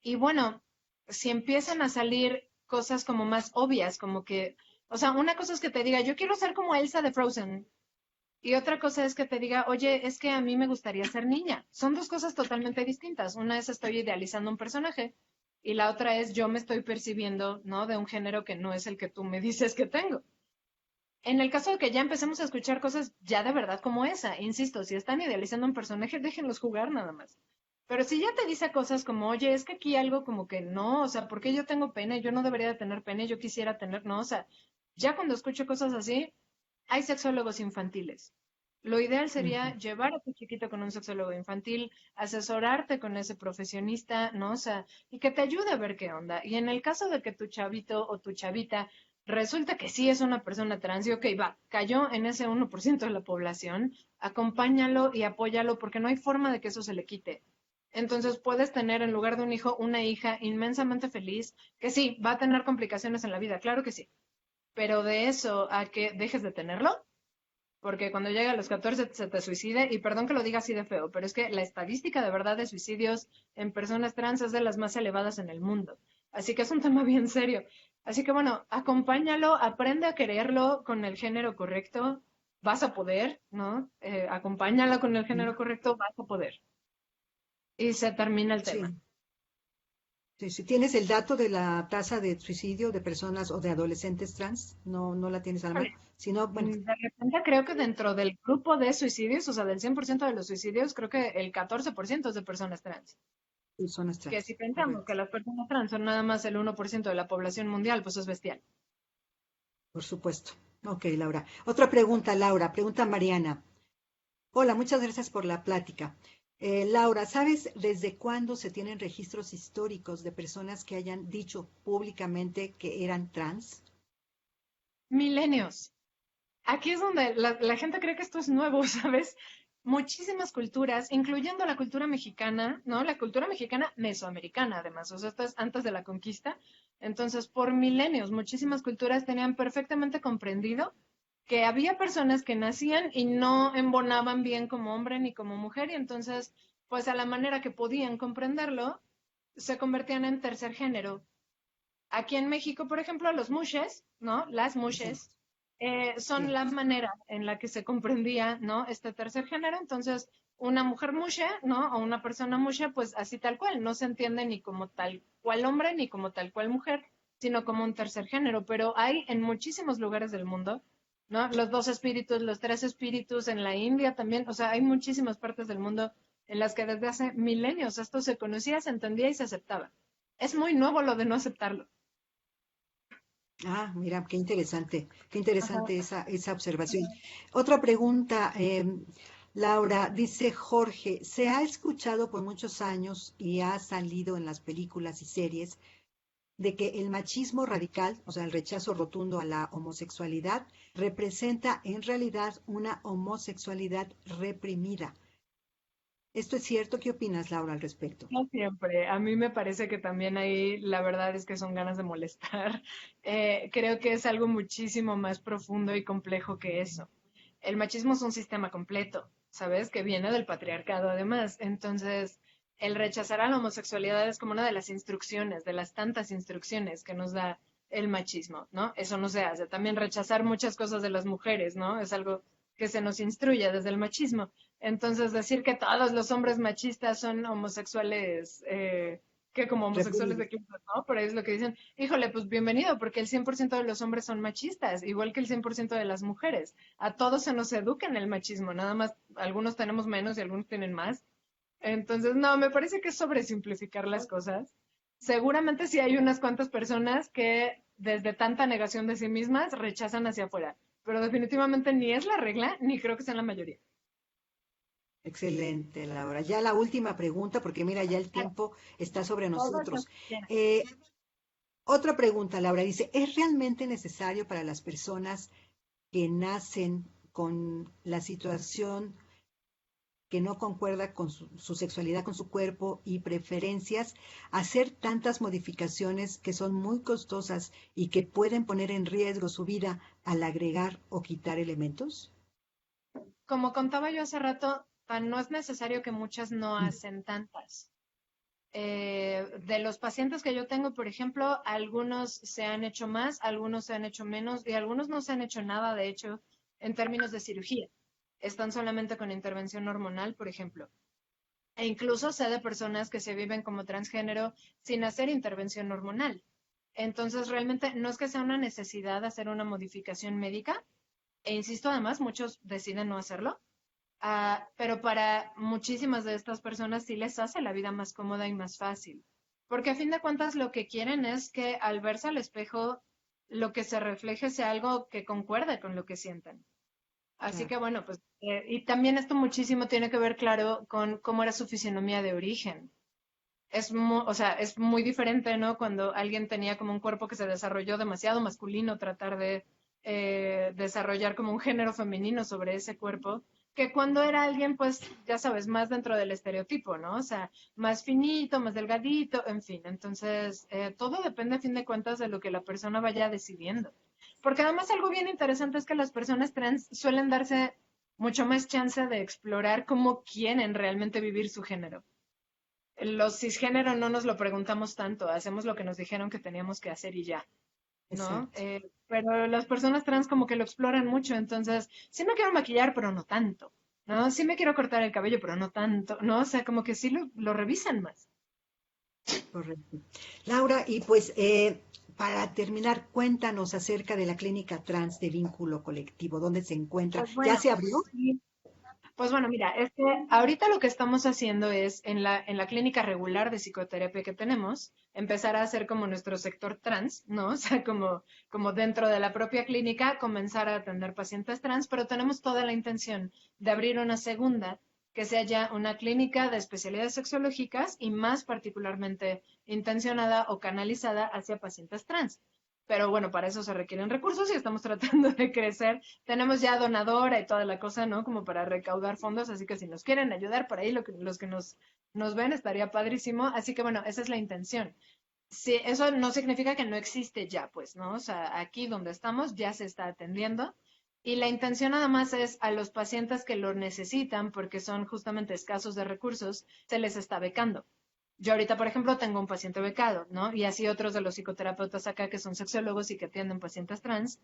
Y bueno, si empiezan a salir cosas como más obvias, como que, o sea, una cosa es que te diga, yo quiero ser como Elsa de Frozen, y otra cosa es que te diga, oye, es que a mí me gustaría ser niña. Son dos cosas totalmente distintas. Una es estoy idealizando un personaje y la otra es yo me estoy percibiendo, ¿no? De un género que no es el que tú me dices que tengo. En el caso de que ya empecemos a escuchar cosas ya de verdad como esa, insisto, si están idealizando un personaje, déjenlos jugar nada más. Pero si ya te dice cosas como, oye, es que aquí algo como que no, o sea, ¿por qué yo tengo pene? Yo no debería de tener pene, yo quisiera tener, no, o sea, ya cuando escucho cosas así, hay sexólogos infantiles. Lo ideal sería Ujú. llevar a tu chiquito con un sexólogo infantil, asesorarte con ese profesionista, ¿no? O sea, y que te ayude a ver qué onda. Y en el caso de que tu chavito o tu chavita resulta que sí es una persona trans y ok, va, cayó en ese 1% de la población, acompáñalo y apóyalo porque no hay forma de que eso se le quite. Entonces puedes tener en lugar de un hijo una hija inmensamente feliz, que sí, va a tener complicaciones en la vida, claro que sí, pero de eso a que dejes de tenerlo, porque cuando llega a los 14 se te suicide, y perdón que lo diga así de feo, pero es que la estadística de verdad de suicidios en personas trans es de las más elevadas en el mundo. Así que es un tema bien serio. Así que bueno, acompáñalo, aprende a quererlo con el género correcto, vas a poder, ¿no? Acompáñalo con el Ujú. género correcto, vas a poder. Y se termina el tema. Sí, sí, sí. ¿Tienes el dato de la tasa de suicidio de personas o de adolescentes trans? No, no la tienes a la mano. Si no, bueno, De repente creo que dentro del grupo de suicidios, o sea, del 100% de los suicidios, creo que el 14% es de personas trans. personas Que trans, si pensamos correcto. que las personas trans son nada más el 1% de la población mundial, pues es bestial. Por supuesto. Ok, Laura. Otra pregunta, Laura. Pregunta Mariana. Hola, muchas gracias por la plática. Laura, ¿sabes desde cuándo se tienen registros históricos de personas que hayan dicho públicamente que eran trans? Milenios. Aquí es donde la gente cree que esto es nuevo, ¿sabes? Muchísimas culturas, incluyendo la cultura mexicana, ¿no? La cultura mexicana mesoamericana, además, o sea, esto es antes de la conquista. Entonces, por milenios, muchísimas culturas tenían perfectamente comprendido que había personas que nacían y no embonaban bien como hombre ni como mujer, y entonces, pues a la manera que podían comprenderlo, se convertían en tercer género. Aquí en México, por ejemplo, los mushes, ¿no? Las Sí, mushes son sí. la manera en la que se comprendía, ¿no? Este tercer género. Entonces, una mujer mushe, ¿no? O una persona mushe, pues así tal cual, no se entiende ni como tal cual hombre ni como tal cual mujer, sino como un tercer género. Pero hay en muchísimos lugares del mundo, ¿no? Los dos espíritus, los tres espíritus, en la India también, o sea, hay muchísimas partes del mundo en las que desde hace milenios esto se conocía, se entendía y se aceptaba. Es muy nuevo lo de no aceptarlo. Ah, mira, qué Ajá. interesante esa observación. Otra pregunta, Laura, dice Jorge, se ha escuchado por muchos años y ha salido en las películas y series de que el machismo radical, o sea, el rechazo rotundo a la homosexualidad, representa en realidad una homosexualidad reprimida. ¿Esto es cierto? ¿Qué opinas, Laura, al respecto? No siempre. A mí me parece que también ahí la verdad es que son ganas de molestar. Creo que es algo muchísimo más profundo y complejo que eso. El machismo es un sistema completo, ¿sabes? Que viene del patriarcado además. Entonces, el rechazar a la homosexualidad es como una de las instrucciones, de las tantas instrucciones que nos da el machismo, ¿no? Eso no se hace. También rechazar muchas cosas de las mujeres, ¿no? Es algo que se nos instruye desde el machismo. Entonces, decir que todos los hombres machistas son homosexuales, que como homosexuales Reprimido. de clase, ¿no? Pero es lo que dicen, híjole, pues bienvenido, porque el 100% de los hombres son machistas, igual que el 100% de las mujeres. A todos se nos educa en el machismo, nada más algunos tenemos menos y algunos tienen más. Entonces, no, me parece que es sobresimplificar las cosas. Seguramente sí hay unas cuantas personas que desde tanta negación de sí mismas rechazan hacia afuera, pero definitivamente ni es la regla, ni creo que sea la mayoría. Excelente, Laura. Ya la última pregunta, porque mira, ya el tiempo está sobre Todo lo nosotros. que quieran. Eh, Otra pregunta, Laura, dice, ¿es realmente necesario para las personas que nacen con la situación que no concuerda con su sexualidad, con su cuerpo y preferencias, hacer tantas modificaciones que son muy costosas y que pueden poner en riesgo su vida al agregar o quitar elementos? Como contaba yo hace rato, no es necesario que muchas no hacen tantas. De los pacientes que yo tengo, por ejemplo, algunos se han hecho más, algunos se han hecho menos y algunos no se han hecho nada, de hecho, en términos de cirugía. Están solamente con intervención hormonal, por ejemplo. E incluso sé de personas que se viven como transgénero sin hacer intervención hormonal. Entonces, realmente no es que sea una necesidad hacer una modificación médica, e insisto, además, muchos deciden no hacerlo. Pero para muchísimas de estas personas sí les hace la vida más cómoda y más fácil. Porque a fin de cuentas lo que quieren es que al verse al espejo lo que se refleje sea algo que concuerde con lo que sienten. Así Claro. que bueno, pues, y también esto muchísimo tiene que ver, claro, con cómo era su fisionomía de origen. O sea, es muy diferente, ¿no? Cuando alguien tenía como un cuerpo que se desarrolló demasiado masculino, tratar de desarrollar como un género femenino sobre ese cuerpo, que cuando era alguien, pues, ya sabes, más dentro del estereotipo, ¿no? O sea, más finito, más delgadito, en fin. Entonces, todo depende a fin de cuentas de lo que la persona vaya decidiendo. Porque además algo bien interesante es que las personas trans suelen darse mucho más chance de explorar cómo quieren realmente vivir su género. Los cisgénero no nos lo preguntamos tanto, hacemos lo que nos dijeron que teníamos que hacer y ya, ¿no? Exacto. Pero las personas trans como que lo exploran mucho, entonces, sí me quiero maquillar, pero no tanto, ¿no? Sí me quiero cortar el cabello, pero no tanto, ¿no? O sea, como que sí lo revisan más. Correcto. Laura, y pues para terminar, cuéntanos acerca de la clínica trans de vínculo colectivo, ¿dónde se encuentra? Pues ¿Ya bueno, se abrió? sí. Pues bueno, mira, es que ahorita lo que estamos haciendo es en la clínica regular de psicoterapia que tenemos, empezar a hacer como nuestro sector trans, ¿no? O sea, como dentro de la propia clínica, comenzar a atender pacientes trans, pero tenemos toda la intención de abrir una segunda, que sea ya una clínica de especialidades sexológicas y más particularmente intencionada o canalizada hacia pacientes trans. Pero bueno, para eso se requieren recursos y estamos tratando de crecer. Tenemos ya donadora y toda la cosa, ¿no? Como para recaudar fondos, así que si nos quieren ayudar por ahí, los que nos ven, estaría padrísimo. Así que bueno, esa es la intención. Sí, eso no significa que no existe ya, pues, ¿no? O sea, aquí donde estamos ya se está atendiendo. Y la intención nada más es a los pacientes que lo necesitan, porque son justamente escasos de recursos, se les está becando. Yo ahorita, por ejemplo, tengo un paciente becado, ¿no? Y así otros de los psicoterapeutas acá que son sexólogos y que atienden pacientes trans,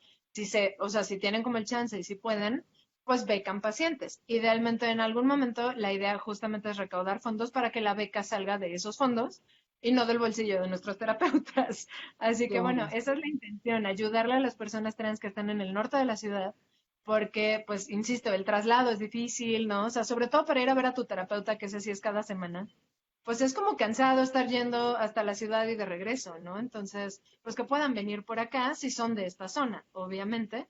o sea, si tienen como el chance y si pueden, pues becan pacientes. Idealmente en algún momento la idea justamente es recaudar fondos para que la beca salga de esos fondos y no del bolsillo de nuestros terapeutas. Así que bueno, Claro. esa es la intención, ayudarle a las personas trans que están en el norte de la ciudad, porque, pues, insisto, el traslado es difícil, ¿no? O sea, sobre todo para ir a ver a tu terapeuta, que ese sí es cada semana pues es como cansado estar yendo hasta la ciudad y de regreso, ¿no? Entonces, pues que puedan venir por acá si son de esta zona, obviamente.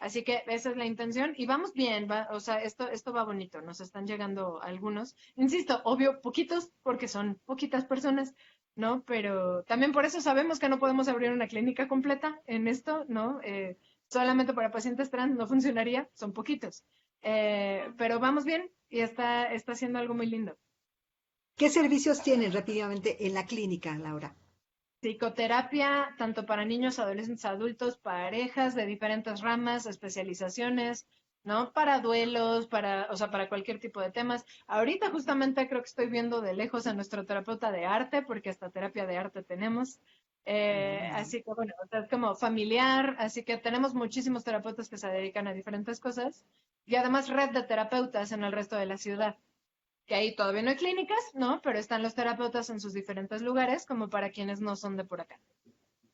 Así que esa es la intención y vamos bien, o sea, esto va bonito, nos están llegando algunos. Insisto, obvio, poquitos, porque son poquitas personas, ¿no? Pero también por eso sabemos que no podemos abrir una clínica completa en esto, ¿no? Solamente para pacientes trans no funcionaría, son poquitos. Pero vamos bien y está siendo algo muy lindo. ¿Qué servicios tienen rápidamente en la clínica, Laura? Psicoterapia, tanto para niños, adolescentes, adultos, parejas de diferentes ramas, especializaciones, ¿no? Para duelos, o sea, para cualquier tipo de temas. Ahorita justamente creo que estoy viendo de lejos a nuestro terapeuta de arte, porque hasta terapia de arte tenemos. Así que bueno, o sea, es como familiar, así que tenemos muchísimos terapeutas que se dedican a diferentes cosas y además red de terapeutas en el resto de la ciudad que ahí todavía no hay clínicas, ¿no? Pero están los terapeutas en sus diferentes lugares, como para quienes no son de por acá.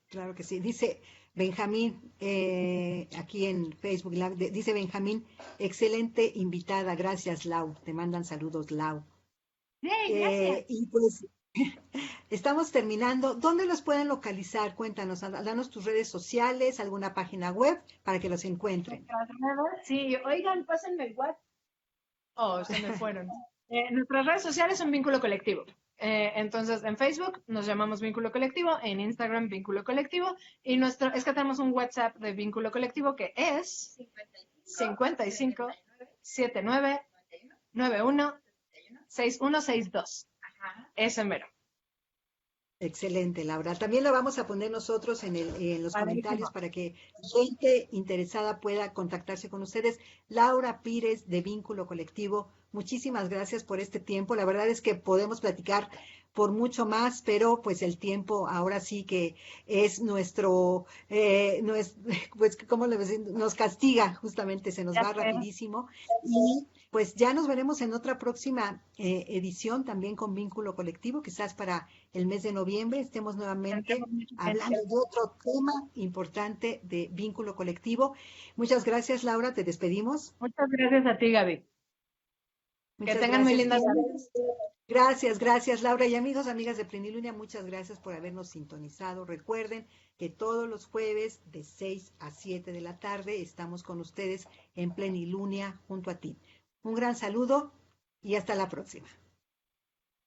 Claro que sí. Dice Benjamín, aquí en Facebook Live, dice Benjamín, excelente invitada, gracias Lau, te mandan saludos Lau. ¡Yay, gracias! Y pues estamos terminando. ¿Dónde los pueden localizar? Cuéntanos, danos tus redes sociales, alguna página web para que los encuentren. Nuestras redes, sí, oigan, pásenme el WhatsApp. Oh, se me fueron. Nuestras redes sociales son Vínculo Colectivo. Entonces, en Facebook nos llamamos Vínculo Colectivo, en Instagram Vínculo Colectivo, y es que tenemos un WhatsApp de Vínculo Colectivo que es 55 79 91 6162. Ese mero. Excelente, Laura. También lo vamos a poner nosotros en los Padrísimo. comentarios para que gente interesada pueda contactarse con ustedes. Laura Pires, de Vínculo Colectivo, muchísimas gracias por este tiempo. La verdad es que podemos platicar por mucho más, pero pues el tiempo ahora sí que es pues, ¿cómo le decimos? Nos castiga, justamente, se nos Ya va sé. rapidísimo. Y pues ya nos veremos en otra próxima edición también con Vínculo Colectivo, quizás para el mes de noviembre estemos nuevamente Tendremos mucha hablando gente. de otro tema importante de Vínculo Colectivo. Muchas gracias, Laura, te despedimos. Muchas gracias a ti, Gaby. Que Muchas tengan muy gracias. linda tarde. Gracias, gracias, Laura. Y amigos, amigas de Plenilunea, muchas gracias por habernos sintonizado. Recuerden que todos los jueves de 6 a 7 de la tarde estamos con ustedes en Plenilunea junto a ti. Un gran saludo y hasta la próxima.